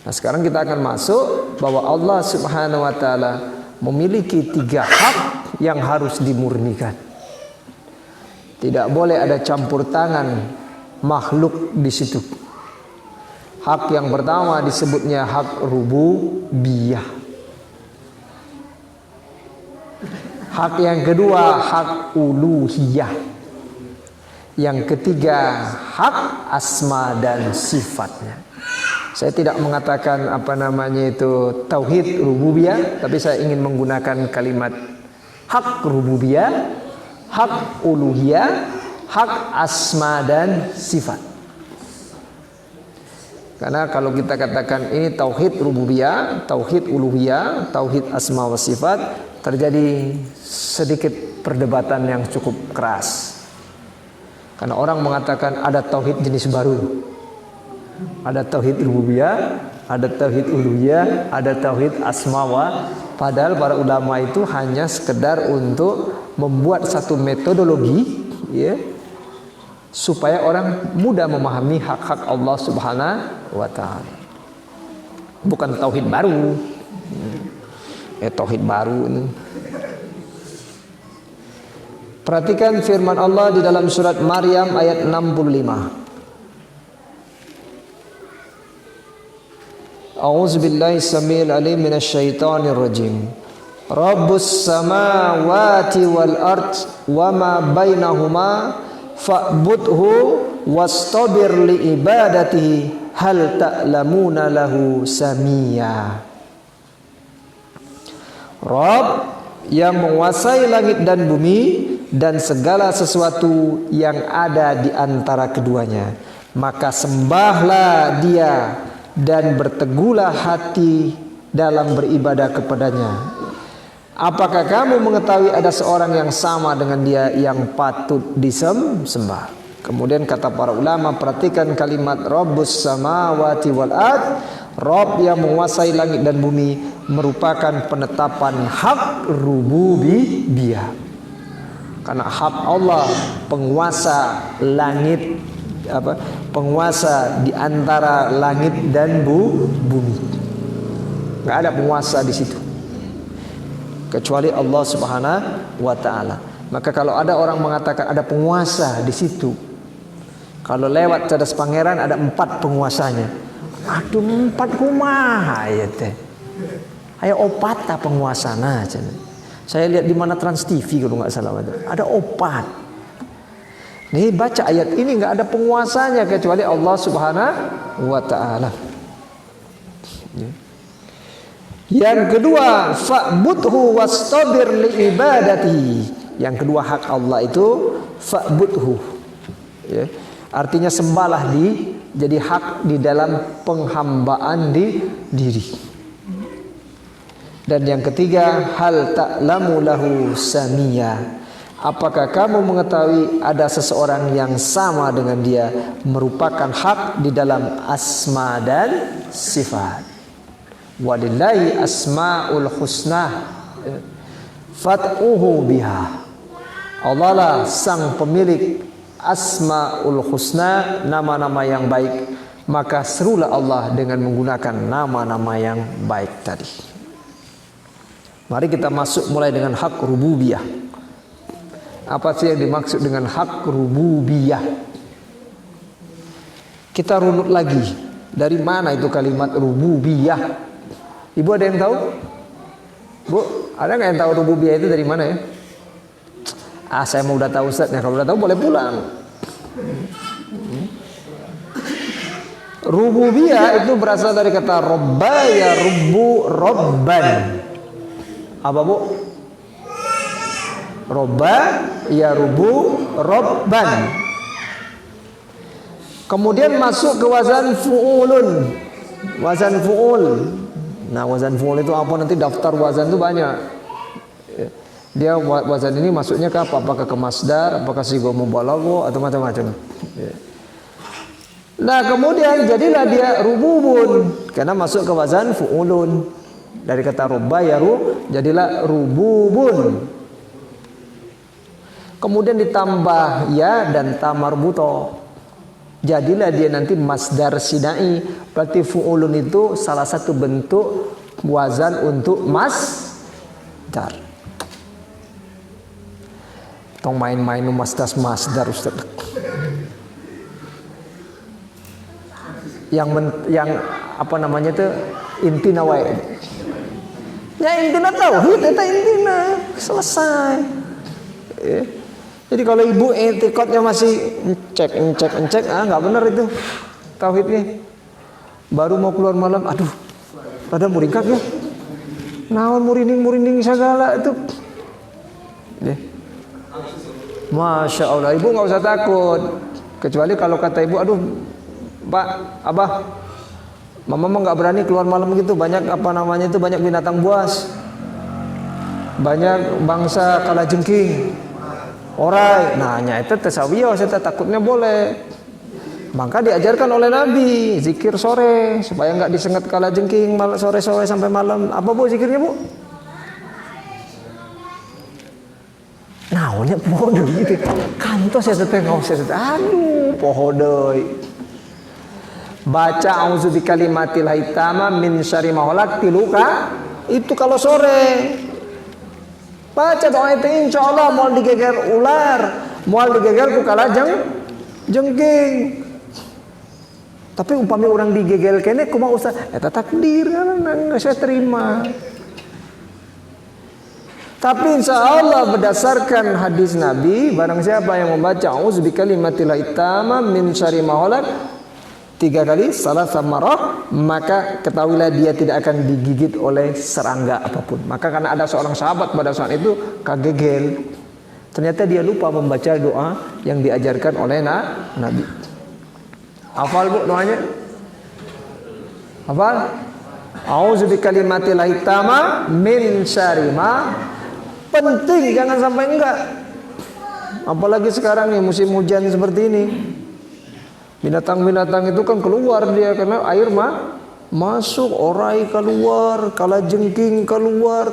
Nah, sekarang kita akan masuk bahwa Allah Subhanahu wa taala memiliki 3 hak yang harus dimurnikan. Tidak boleh ada campur tangan makhluk di situ. Hak yang pertama disebutnya hak rububiyah. Hak yang kedua hak uluhiyah. Yang ketiga hak asma dan sifatnya. Saya tidak mengatakan tauhid rububiyah, tapi saya ingin menggunakan kalimat hak rububiyah, hak uluhiyah, hak asma dan sifat. Karena kalau kita katakan ini tauhid rububiyah, tauhid uluhiyah, tauhid asma wa sifat, terjadi sedikit perdebatan yang cukup keras. Karena orang mengatakan ada tauhid jenis baru. Ada tauhid rububiyah, ada tauhid uluhiyah, ada tauhid asma wa. Padahal para ulama itu hanya sekedar untuk membuat satu metodologi, ya, supaya orang mudah memahami hak-hak Allah Subhanahu wa taala. Bukan tauhid baru. Tauhid baru ini. Perhatikan firman Allah di dalam surat Maryam ayat 65. A'udzubillahi samil alim minasyaitonir rajim. Rabbus samawati wal ard wa ma bainahuma fa'budhu wastabir li ibadatihi hal ta'lamuna lahu samia. Rabb yang menguasai langit dan bumi dan segala sesuatu yang ada di antara keduanya, maka sembahlah Dia dan berteguhlah hati dalam beribadah kepadanya. Apakah kamu mengetahui ada seorang yang sama dengan Dia yang patut disembah? Kemudian kata para ulama, perhatikan kalimat Rabbus samawati wal ard. Rabb yang menguasai langit dan bumi merupakan penetapan hak rububiyah. Karena hak Allah penguasa langit, penguasa di antara langit dan bumi. Nggak ada penguasa di situ kecuali Allah Subhanahu wa taala. Maka kalau ada orang mengatakan ada penguasa di situ, kalau lewat Cadas Pangeran ada 4 penguasanya. Aduh, 4 kumaha ya teh. Ayo opata penguasana. Saya lihat di mana Trans TV kalau nggak salah ada 4. Nih baca ayat ini nggak ada penguasanya kecuali Allah Subhanahu wa taala. Yang kedua, fa'budhu wastabir li ibadatihi. Yang kedua hak Allah itu fa'budhu. Ya. Artinya sembahlah jadi hak di dalam penghambaan diri. Dan yang ketiga, hal ta'lamu lahu samia. Apakah kamu mengetahui ada seseorang yang sama dengan Dia, merupakan hak di dalam asma dan sifat. Walillahi asmaul husna fad'uhu biha. Allah lah sang pemilik asmaul husna, nama-nama yang baik, maka serulah Allah dengan menggunakan nama-nama yang baik tadi. Mari kita masuk mulai dengan hak rububiyah. Apa sih yang dimaksud dengan hak rububiyah? Kita runut lagi, dari mana itu kalimat rububiyah? Ibu ada yang tahu? Bu, ada nggak yang tahu rububiyah itu dari mana ya? Saya mau udah tahu Ustaz, kalau udah tahu boleh pulang. Rububiyah itu berasal dari kata robba ya rubbu robban. Apa bu? Robba ya rubbu robban. Kemudian masuk ke wazan fu'ulun. Wazan fu'ul. Nah wazan fu'ul itu apa? Nanti daftar wazan itu banyak. Dia wazan ini masuknya ke apa? Apakah ke masdar, apakah sigo mubalagho atau macam-macam. Nah kemudian jadilah dia rububun karena masuk ke wazan fu'ulun. Dari kata robba ya jadilah rububun. kemudian ditambah ya dan ta marbuto. Jadilah dia nanti masdar sinai. Berarti fu'ulun itu salah satu bentuk wazan untuk masdar. Tong main-main masdar Ustaz. Yang apa namanya itu intina wae. Ya intina tauhid eta intina selesai. Jadi kalau ibu etikotnya masih cek nggak benar itu tauhidnya. Baru mau keluar malam, aduh, pada muringkak ya. Naon murinding segala itu. Masya Allah, ibu nggak usah takut. Kecuali kalau kata ibu, aduh, Pak, Abah, Mama mah nggak berani keluar malam gitu. Banyak apa namanya itu banyak binatang buas, banyak bangsa kalajengking. Orai, nah itu tasawiyah, saya takutnya boleh. Maka diajarkan oleh Nabi zikir sore supaya nggak disengat kalajengking sore-sore sampai malam. Apa bu zikirnya bu? Nah, poho gitu. Kantos ya teteh nggak usah. Aduh, poho doi. Baca auzu bikalimatil haitama min syarri ma khalaq tiluka itu kalau sore. Baca doa itu insya Allah mau digeger ular, mau digeger ku kalajengking. Tapi umpamanya orang digegel kene kumaha Ustaz? Eta takdir kan saya terima. Tapi insya Allah berdasarkan hadis Nabi, barang siapa yang membaca auzu bikalimatil haitama min syarri ma khalaq 3 kali salah samarah, maka ketahuilah dia tidak akan digigit oleh serangga apapun. Maka karena ada seorang sahabat pada saat itu kagegel, ternyata dia lupa membaca doa yang diajarkan oleh Nabi. Hafal bu doanya? Hafal? Auzu bikalimatil haitama min syarri ma. Penting, jangan sampai enggak. Apalagi sekarang nih musim hujan seperti ini. Binatang-binatang itu kan keluar dia karena air masuk, orai keluar, kalajengking keluar.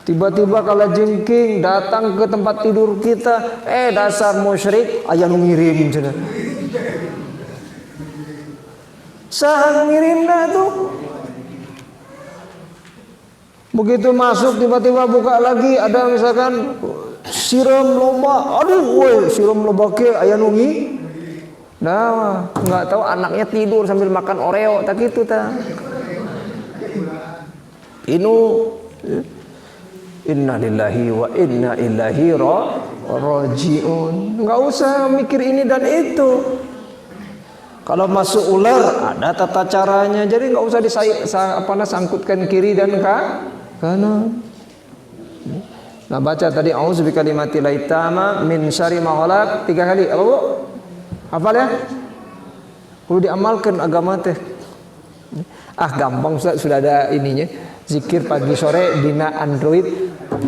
Tiba-tiba kalajengking datang ke tempat tidur kita, dasar musyrik, aya nu ngirim cenah. Saha ngirimna tuh? Begitu masuk tiba-tiba buka lagi ada misalkan siram loba, aduh woi siram loba ke aya nu ngirim. Nah, nggak tahu anaknya tidur sambil makan Oreo, tak gitu ta. Inna lillahi wa inna ilaihi rajiun. Nggak usah mikir ini dan itu. Kalau masuk ular ada tata caranya, jadi nggak usah sangkutkan kiri dan kanan. Nah baca tadi auzu bikalimatil haitama min syarri ma khalaq 3 kali. Apa bu? Hafal ya? Perlu diamalkan agama teh. Gampang Ustaz, sudah ada ininya. Zikir pagi sore dina Android.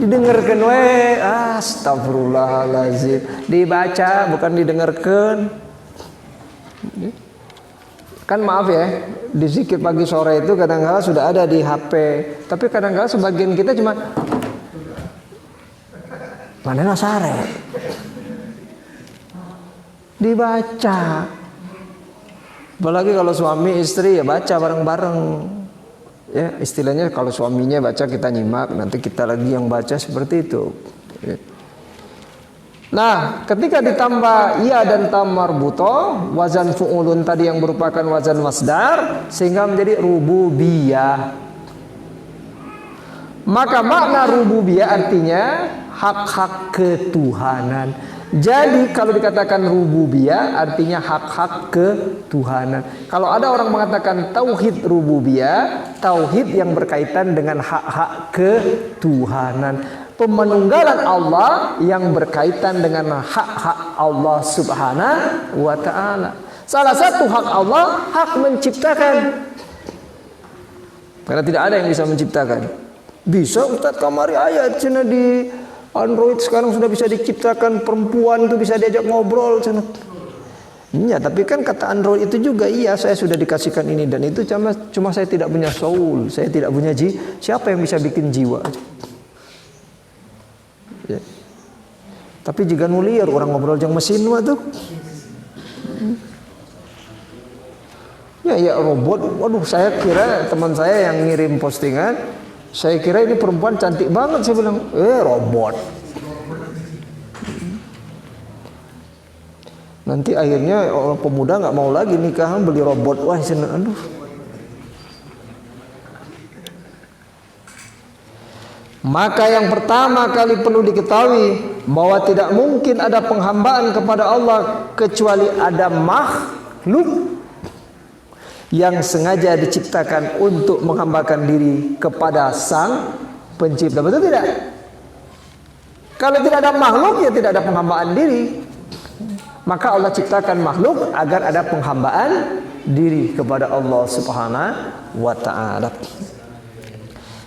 Didengarkan we. Astagfirullahalazim. Dibaca bukan didengarkan. Kan maaf ya, di zikir pagi sore itu kadang-kadang sudah ada di HP. Tapi kadang-kadang sebagian kita cuma mana sare. Dibaca. Apalagi kalau suami istri ya baca bareng-bareng. Ya, istilahnya kalau suaminya baca kita nyimak, nanti kita lagi yang baca seperti itu. Ya. Nah, ketika ditambah ya dan ta marbuto, wazan fu'ulun tadi yang merupakan wazan masdar sehingga menjadi rububiyah. Maka makna rububiyah artinya hak-hak ketuhanan. Jadi kalau dikatakan rububiyah artinya hak-hak ketuhanan. Kalau ada orang mengatakan tauhid rububiyah, tauhid yang berkaitan dengan hak-hak ketuhanan, pemenunggalan Allah yang berkaitan dengan hak-hak Allah Subhanahu wa taala. Salah satu hak Allah hak menciptakan. Karena tidak ada yang bisa menciptakan. Bisa Ustaz kamari ayat cenah di Android sekarang sudah bisa diciptakan perempuan itu bisa diajak ngobrol cenah. Iya, tapi kan kata Android itu juga iya saya sudah dikasihkan ini dan itu cuma saya tidak punya soul, saya tidak punya jiwa. Siapa yang bisa bikin jiwa? Ya. Tapi jika nuliar orang ngobrol jeung mesin mah tuh. Ya robot. Waduh, saya kira teman saya yang ngirim postingan, saya kira ini perempuan cantik banget, saya bilang, robot. Nanti akhirnya orang pemuda nggak mau lagi nikahan beli robot. Wah, aduh. Maka yang pertama kali perlu diketahui bahwa tidak mungkin ada penghambaan kepada Allah kecuali ada makhluk yang sengaja diciptakan untuk menghambakan diri kepada Sang Pencipta. Betul tidak? Kalau tidak ada makhluk, ya tidak ada penghambaan diri. Maka Allah ciptakan makhluk agar ada penghambaan diri kepada Allah Subhanahu wa ta'ala.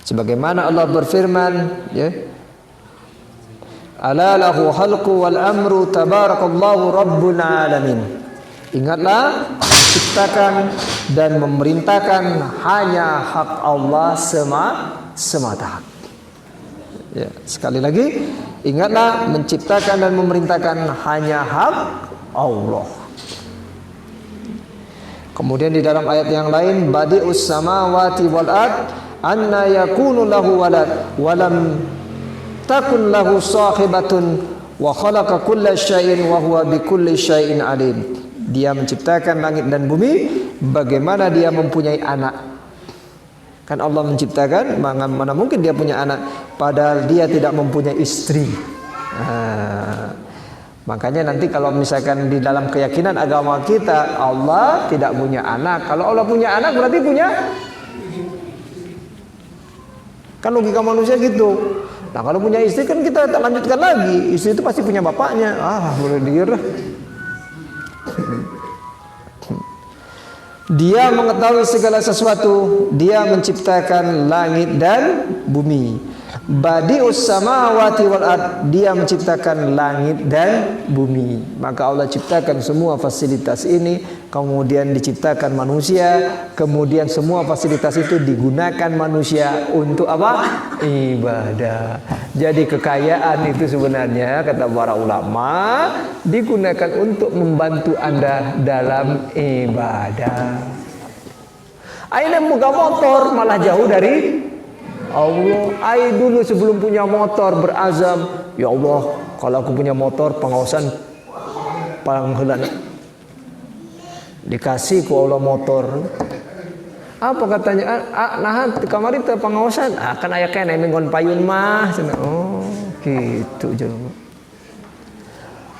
Sebagaimana Allah berfirman, ya, ala lahu khalqu wal amru tabarakallahu rabbul alamin. Ingatlah, ciptakan dan memerintahkan hanya hak Allah semata. Ya, sekali lagi, ingatlah, menciptakan dan memerintahkan hanya hak Allah. Kemudian di dalam ayat yang lain, badi'us samawati wal ard anna yakunu lahu walad walam takun lahu sahibatun wa khalaqa kulla syai'in wa huwa bikulli syai'in alim. Dia menciptakan langit dan bumi, bagaimana dia mempunyai anak? Kan Allah menciptakan, mana mungkin dia punya anak, padahal dia tidak mempunyai istri. Makanya nanti kalau misalkan di dalam keyakinan agama kita, Allah tidak punya anak. Kalau Allah punya anak berarti punya, kan logika manusia gitu. Nah kalau punya istri kan kita lanjutkan lagi, istri itu pasti punya bapaknya. Boleh dikira. Dia mengetahui segala sesuatu, dia menciptakan langit dan bumi. Badi'us samawati wal ard, dia menciptakan langit dan bumi. Maka Allah ciptakan semua fasilitas ini, kemudian diciptakan manusia, kemudian semua fasilitas itu digunakan manusia untuk apa? Ibadah. Jadi kekayaan itu sebenarnya, kata para ulama, digunakan untuk membantu Anda dalam ibadah. Aina buka motor malah jauh dari Allah. Ai dulu sebelum punya motor berazam, ya Allah, kalau aku punya motor pengawasan pangheulana. Dikasih ku Allah motor. Apa katanya? Nah, kamari teh pengawasan. Kan aya keneh minggon payun mah. Oh, gitu jeung.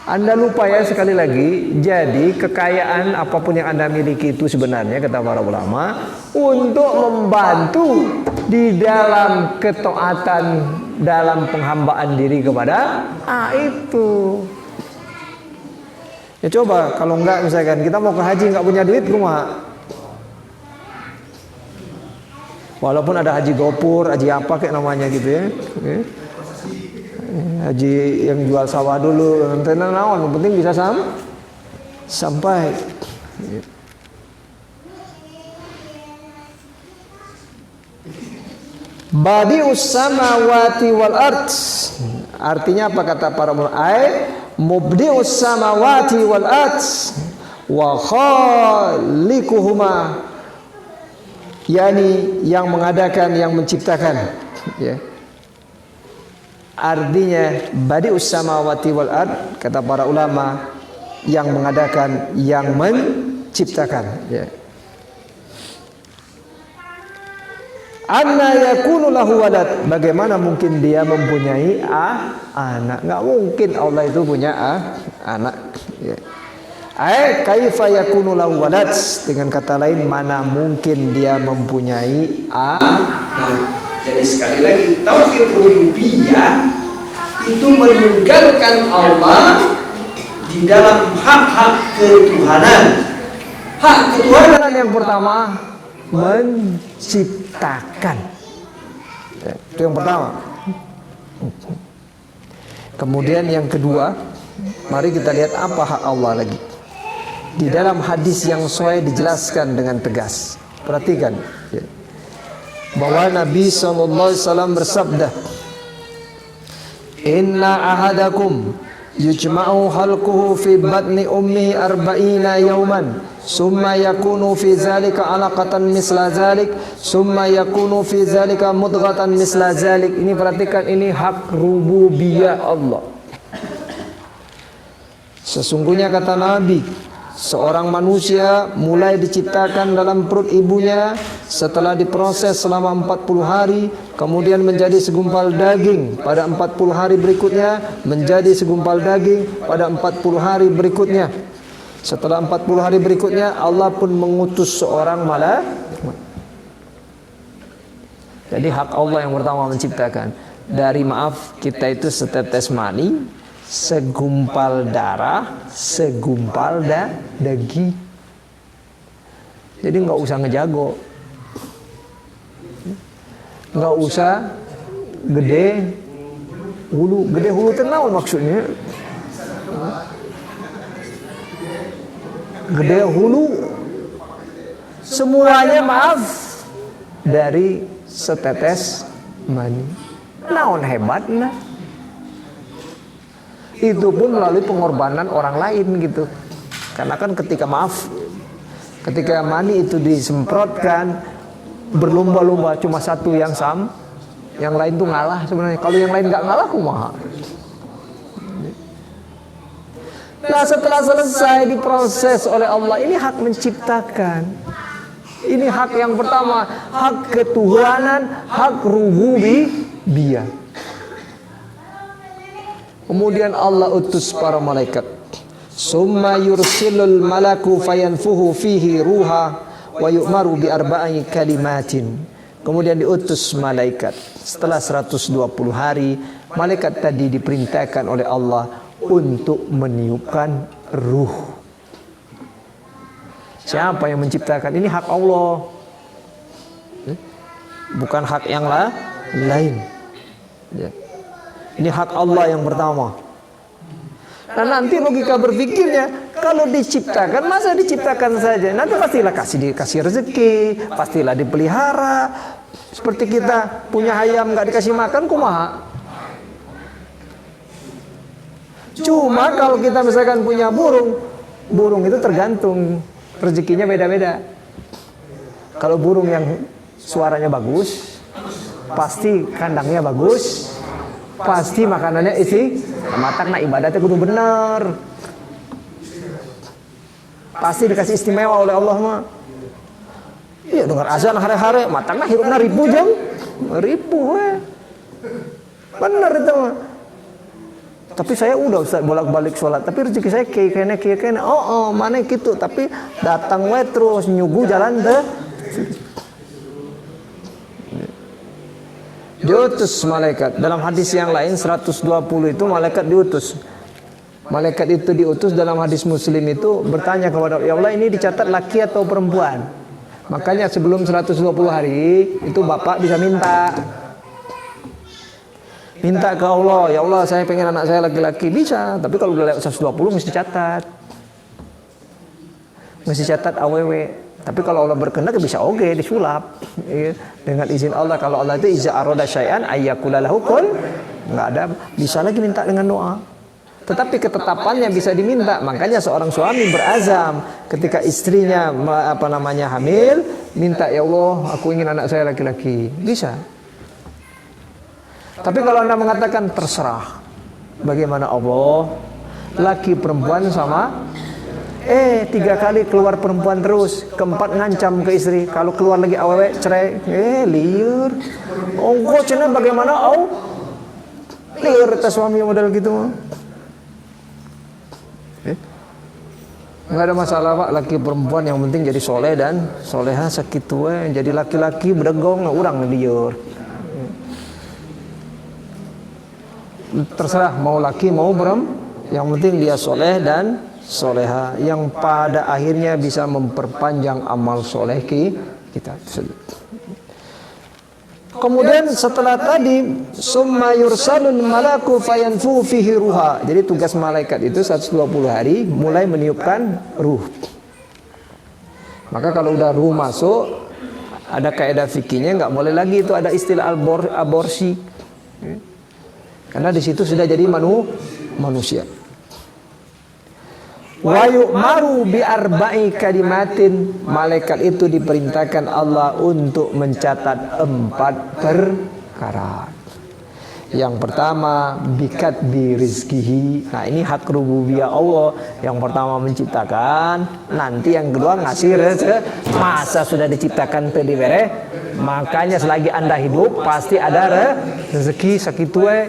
Anda lupa ya, sekali lagi. Jadi kekayaan apapun yang Anda miliki itu sebenarnya, kata para ulama, untuk membantu di dalam ketaatan, dalam penghambaan diri kepada itu. Ya coba kalau enggak, misalkan kita mau ke haji nggak punya duit, kumaha? Walaupun ada haji gopur, haji apa kayak namanya gitu ya. Haji yang jual sawah dulu, tenang naon, yang penting bisa sampai. Badi'us samawati wal ard. Artinya apa kata para ulama? Mubdi'us samawati wal ard wa khaliquhuma, yakni yang mengadakan, yang menciptakan, ya. Artinya badi'us samawati wal ard, kata para ulama, yang mengadakan, yang menciptakan, ya. Anna yakunu lahu walad, bagaimana mungkin dia mempunyai anak? Enggak mungkin Allah itu punya anak, ya. Kaifa yakunu lahu walad, dengan kata lain, mana mungkin dia mempunyai anak? Jadi sekali lagi, tauhid rububiyah itu menunggalkan Allah di dalam hak-hak ketuhanan. Hak ketuhanan yang pertama, menciptakan. Itu yang pertama. Kemudian yang kedua, mari kita lihat apa hak Allah lagi. Di dalam hadis yang sahih dijelaskan dengan tegas. Perhatikan, ya, bahwa Nabi SAW bersabda, inna ahadakum yujma'u halquhu fi batni ummihi arba'ina yawman summa yakunu fi zalika alaqatan misla zalik summa yakunu fi zalika mudghatan misla zalik. Ini perhatikan, ini hak rububiyah Allah. Sesungguhnya kata Nabi, seorang manusia mulai diciptakan dalam perut ibunya, setelah diproses selama 40 hari, kemudian menjadi segumpal daging pada 40 hari berikutnya, menjadi segumpal daging pada 40 hari berikutnya. Setelah 40 hari berikutnya, Allah pun mengutus seorang malaikat. Jadi hak Allah yang pertama menciptakan. Dari maaf, kita itu setetes mani, segumpal darah, segumpal daging. Jadi nggak usah ngejago, nggak usah gede hulu tenang maksudnya. Gede hulu, semuanya maaf dari setetes mani. Naon hebatnya. Itu pun melalui pengorbanan orang lain gitu. Karena kan ketika mani itu disemprotkan, berlomba-lomba, cuma satu yang yang lain tuh ngalah sebenarnya. Kalau yang lain nggak ngalah, kumaha? Nah, setelah selesai diproses oleh Allah, ini hak menciptakan. Ini hak yang pertama, hak ketuhanan, hak rububiyah. Kemudian Allah utus para malaikat. Summa yursilul malaku fayanfuhu fihi ruha wa yu'maru bi arba'i kalimatin. Kemudian diutus malaikat. Setelah 120 hari, malaikat tadi diperintahkan oleh Allah untuk meniupkan ruh. Siapa yang menciptakan? Ini hak Allah, bukan hak yang lain. Ini hak Allah yang pertama. Nah, nanti logika berpikirnya, kalau diciptakan, masa diciptakan saja? Nanti pastilah dikasih rezeki, pastilah dipelihara. Seperti kita punya ayam nggak dikasih makan, kumaha? Cuma kalau kita misalkan punya burung itu tergantung, rezekinya beda-beda. Kalau burung yang suaranya bagus, pasti kandangnya bagus, pasti makanannya isi matang, nah ibadatnya kudu bener, pasti dikasih istimewa oleh Allah mah. Iya, dengar azan hari-hari, matangnya hirupna ribu jam, bener itu mah. Tapi saya udah Ustaz bolak-balik sholat, tapi rezeki saya kayaknya mana gitu, tapi datang we terus nyuguh jalan deh. Diutus malaikat. Dalam hadis yang lain 120 itu malaikat diutus. Malaikat itu diutus dalam hadis Muslim itu bertanya kepada ya Allah, ini dicatat laki atau perempuan. Makanya sebelum 120 hari itu bapak bisa minta ke Allah, ya Allah saya pengen anak saya laki-laki, bisa. Tapi kalau udah lewat 120 mesti catat AWW. Tapi kalau Allah berkehendak bisa oke disulap, ya. Dengan izin Allah. Kalau Allah itu iza aroda syai'an ayyakulalahu kun, nggak ada, bisa lagi minta dengan doa. Tetapi ketetapannya bisa diminta. Makanya seorang suami berazam ketika istrinya hamil, minta ya Allah aku ingin anak saya laki-laki, bisa. Tapi kalau Anda mengatakan terserah, bagaimana Allah, laki perempuan sama, 3 kali keluar perempuan terus, keempat ngancam ke istri, kalau keluar lagi awewe cerai, liur. Ongko cina bagaimana liur atas suami model gitu. Nggak ada masalah Pak, laki perempuan yang penting jadi soleh dan soleha sakit tua, jadi laki-laki berdegong urang liur. Terserah mau laki mau perempuan, yang penting dia soleh dan soleha, yang pada akhirnya bisa memperpanjang amal soleh kita. Kemudian setelah tadi summa yursalul malaku fayanfu fihi ruha. Jadi tugas malaikat itu 120 hari mulai meniupkan ruh. Maka kalau udah ruh masuk, ada kaidah fikihnya, nggak boleh lagi itu ada istilah aborsi. Karena di situ sudah jadi manusia. Wa yu'maru bi arba'i kalimatin, malaikat itu diperintahkan Allah untuk mencatat 4 perkara. Yang pertama bikatbi rizkihi. Nah ini hak rububiyah Allah. Yang pertama menciptakan, nanti yang kedua ngasih rezeki. Masa sudah diciptakan tadi bere? Makanya selagi Anda hidup pasti ada rezeki sakitue.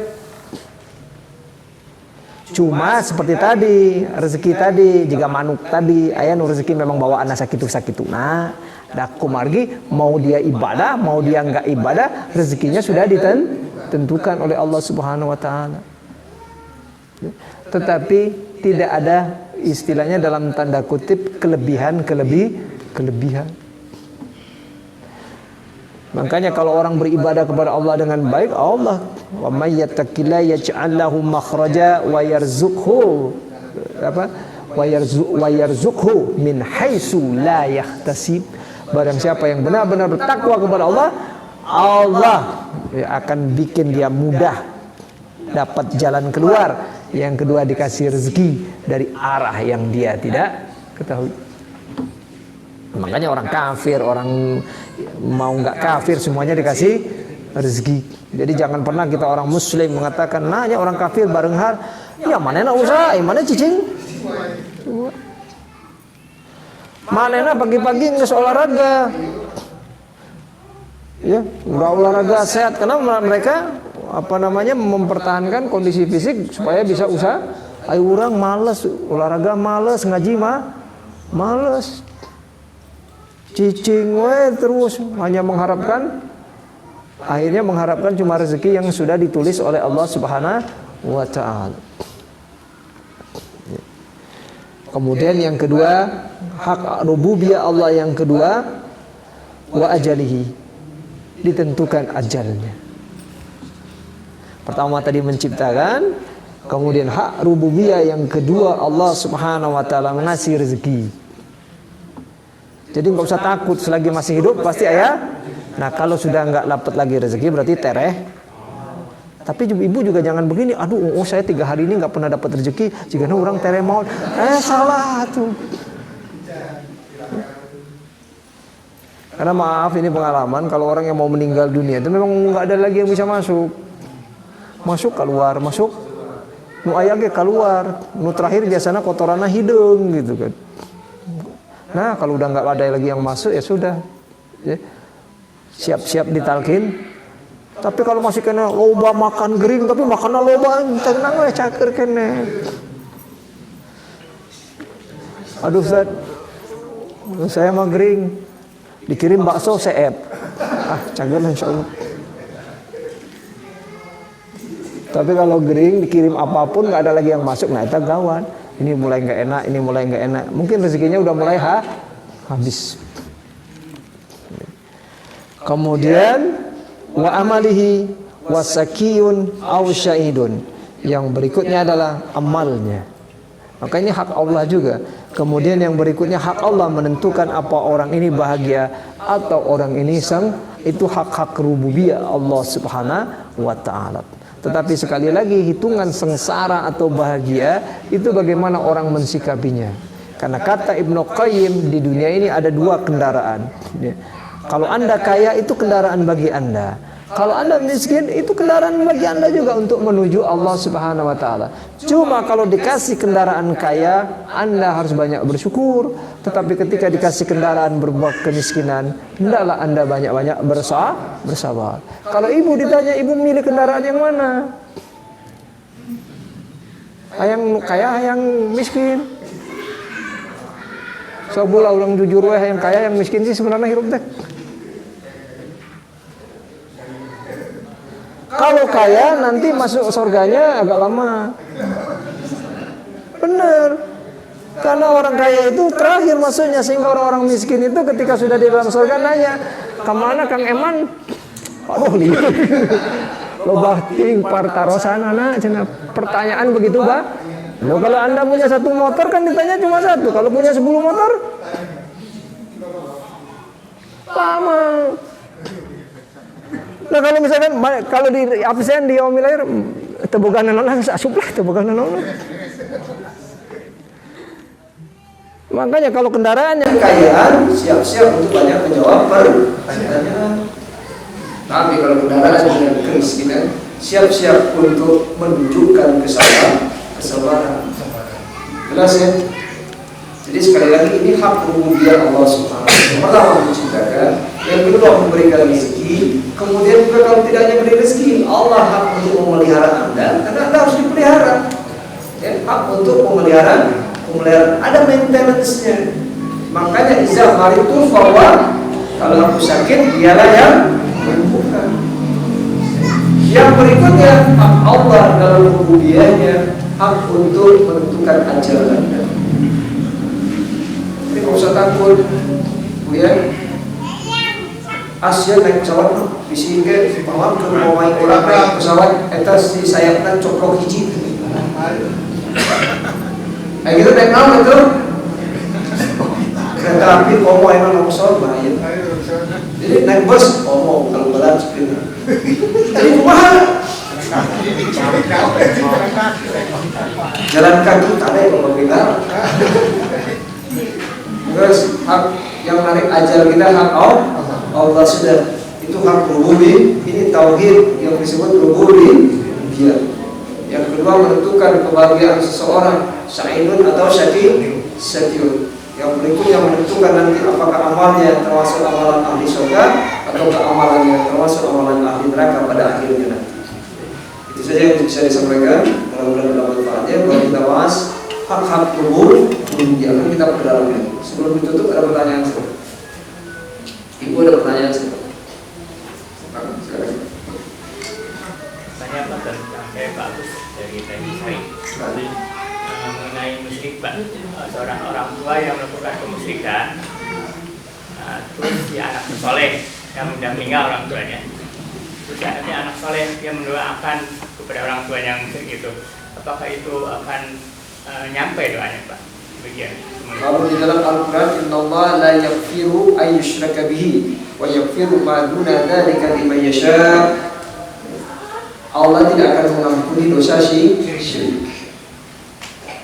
Cuma seperti tadi rezeki tadi, jika manuk tadi ayah nu rezeki memang bawa anak sakitu. Nah dak kumargi mau dia ibadah mau dia enggak ibadah, rezekinya sudah ditentukan oleh Allah Subhanahu wa taala. Tetapi tidak ada istilahnya dalam tanda kutip kelebihan. Makanya kalau orang beribadah kepada Allah dengan baik, Allah wa may yattaqillaha yaj'al lahu makhraja wa yarzuqhu wa yarzuqhu min haitsu la yahtasib. Barang siapa yang benar-benar bertakwa kepada Allah, Allah akan bikin dia mudah dapat jalan keluar. Yang kedua dikasih rezeki dari arah yang dia tidak ketahui. Makanya orang kafir, orang mau nggak kafir semuanya dikasih rezeki. Jadi jangan pernah kita orang muslim mengatakan, nah ya orang kafir bareng hal, ya mana nak usaha, mana cicing, mana nak pagi-pagi nggak olahraga, ya nggak olahraga sehat. Karena mereka mempertahankan kondisi fisik supaya bisa usaha. Ayo orang malas olahraga, malas ngaji malas. Cicing terus hanya akhirnya mengharapkan cuma rezeki yang sudah ditulis oleh Allah Subhanahu wa taala. Kemudian yang kedua, hak rububiyah Allah yang kedua, wa ajalihi, ditentukan ajalnya. Pertama tadi menciptakan, kemudian hak rububiyah yang kedua, Allah Subhanahu wa taala mengasih rezeki. Jadi nggak usah takut, selagi masih hidup pasti ayah. Nah kalau sudah nggak dapat lagi rezeki berarti tereh. Tapi ibu juga jangan begini, aduh saya 3 hari ini nggak pernah dapat rezeki, jika orang tereh mau, salah tuh. Karena maaf ini pengalaman, kalau orang yang mau meninggal dunia itu memang nggak ada lagi yang bisa masuk keluar, nu aya ge keluar, nu terakhir biasanya kotoranna hidung gitu kan. Nah kalau udah nggak ada lagi yang masuk ya sudah, ya. Siap-siap ditalkin. Tapi kalau masih kena loba makan gering, tapi makannya loba, tenang we caker kene. Aduh Ustaz, saya mah gering, dikirim bakso seep, cager insya Allah. Tapi kalau gering dikirim apapun nggak ada lagi yang masuk, nah itu gawat. Ini mulai nggak enak, mungkin rezekinya udah mulai habis. Kemudian wa amalihi wasakiyun aw syahidun. Yang berikutnya adalah amalnya. Maka ini hak Allah juga. Kemudian yang berikutnya hak Allah menentukan apa orang ini bahagia atau orang ini itu hak-hak rububiyah Allah Subhanahu wa taala. Tetapi sekali lagi hitungan sengsara atau bahagia itu bagaimana orang mensikapinya. Karena kata Ibnu Qayyim, di dunia ini ada 2 kendaraan. Kalau Anda kaya itu kendaraan bagi Anda. Kalau Anda miskin itu kendaraan bagi Anda juga untuk menuju Allah Subhanahu wa taala. Cuma kalau dikasih kendaraan kaya, Anda harus banyak bersyukur. Tetapi ketika dikasih kendaraan berbuat kemiskinan, hendaklah Anda banyak-banyak bersabar. Kalau ibu ditanya, ibu milih kendaraan yang mana? Yang kaya, yang miskin? Sebulah orang jujur yang kaya, yang miskin sih sebenarnya hirup deh. Kalau kaya nanti masuk surganya agak lama. Benar. Karena orang kaya itu terakhir masuknya, sehingga orang-orang miskin itu ketika sudah di dalam surga nanya, kemana Kang Eman? Aduh lihat. Loba ting partarosana cina pertanyaan begitu Pak. Loh, kalau Anda punya 1 motor kan ditanya cuma 1. Kalau punya 10 motor lama. Nah kalau misalkan kalau di absen di omilair lahir, tebogan naon asup lah tebogan naon. Makanya kalau kendaraannya kekayaan, siap-siap untuk banyak menjawab pertanyaan. Tapi kalau kendaraan dengan kemiskinan, siap-siap untuk menunjukkan kesabaran. Jelas ya? Jadi sekali lagi ini hak rububiyah Allah Subhanahu wa taala. Pertama menciptakan, yang kedua memberikan rezeki, kemudian juga kalau tidak hanya beri rezeki, Allah hak untuk memelihara Anda, karena Anda harus dipelihara. Ya, hak untuk memelihara, ada maintenance-nya. Makanya izah maritu bahwa kalau aku sakit, dialah yang menyembuhkan. Yang berikutnya hak Allah dalam rububiyahnya, hak untuk menentukan ajal Anda. Jadi nggak usah takut, ya. Asia naik pesawat, bisi ke bawah ke mau main orang naik pesawat, etas di sayapnya coplok hiji. Nah gitu naik nama itu kereta api komo emang pesawat bahaya. Jadi naik bus komo kalau jalan seperti jadi mahal. Jalan kaki ada yang kita. Terus hak yang menarik ajal kita hak Allah sudah, itu hak rububiyah. Ini tauhid yang disebut rububiyah. Yang kedua menentukan kebahagiaan seseorang, sa'idun atau syakir. Yang berikutnya menentukan nanti apakah amalnya termasuk amalan ahli surga atau amalannya termasuk amalan ahli neraka pada akhirnya nanti. Itu saja yang bisa disampaikan. Mudah-mudahan bermanfaatnya. Kalau kita bahas hak-hak rububiyah, akan kita perdalam lagi. Sebelum ditutup ada pertanyaan sedikit. Ibu ada pertanyaan sedikit. Tanya Pak tentang bagus dari Tani Sari mengenai musyrik Pak, seorang orang tua yang melakukan kemusyrikan, terus si anak soleh yang sudah meninggal orang tuanya, terus anaknya anak soleh dia mendoakan kepada orang tua yang musyrik itu, apakah itu akan nyampe doanya Pak? Bagian. Kalau di dalam Al-Quran, Innallaha la yaghfiru an yushraka bihi wa yaghfiru ma duna dzalika liman yasha. Allah tidak akan mengampuni dosa syirik.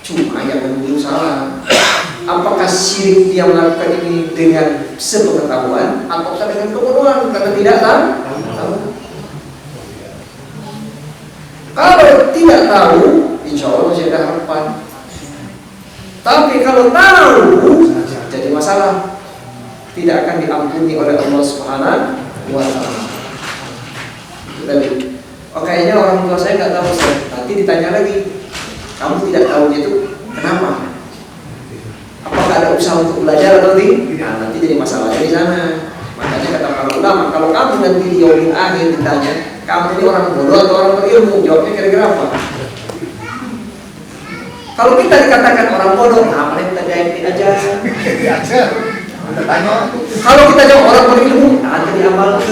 Cuma yang menurut salah, apakah syirik dia melakukan ini dengan sepengetahuan atau dengan kebodohan karena tidak tahu? Kalau tidak tahu, insya Allah masih ada harapan. Tapi kalau tahu, jadi masalah, tidak akan diampuni oleh Allah Subhanahu wa taala. Itu tadi. Oh kayaknya orang tua saya nggak tahu, nanti ditanya lagi, kamu tidak tahu itu kenapa? Apakah ada usaha untuk belajar atau tidak? Nah, nanti jadi masalahnya di sana. Makanya kata para ulama, kalau kamu nanti di yaumil akhir ditanya, kamu ini orang bodoh atau orang berilmu, jawabnya kira-kira apa? Kalau kita dikatakan orang bodoh, nah paling kita jahit aja. Kalau kita jawab orang berilmu, nah nanti diamalkan.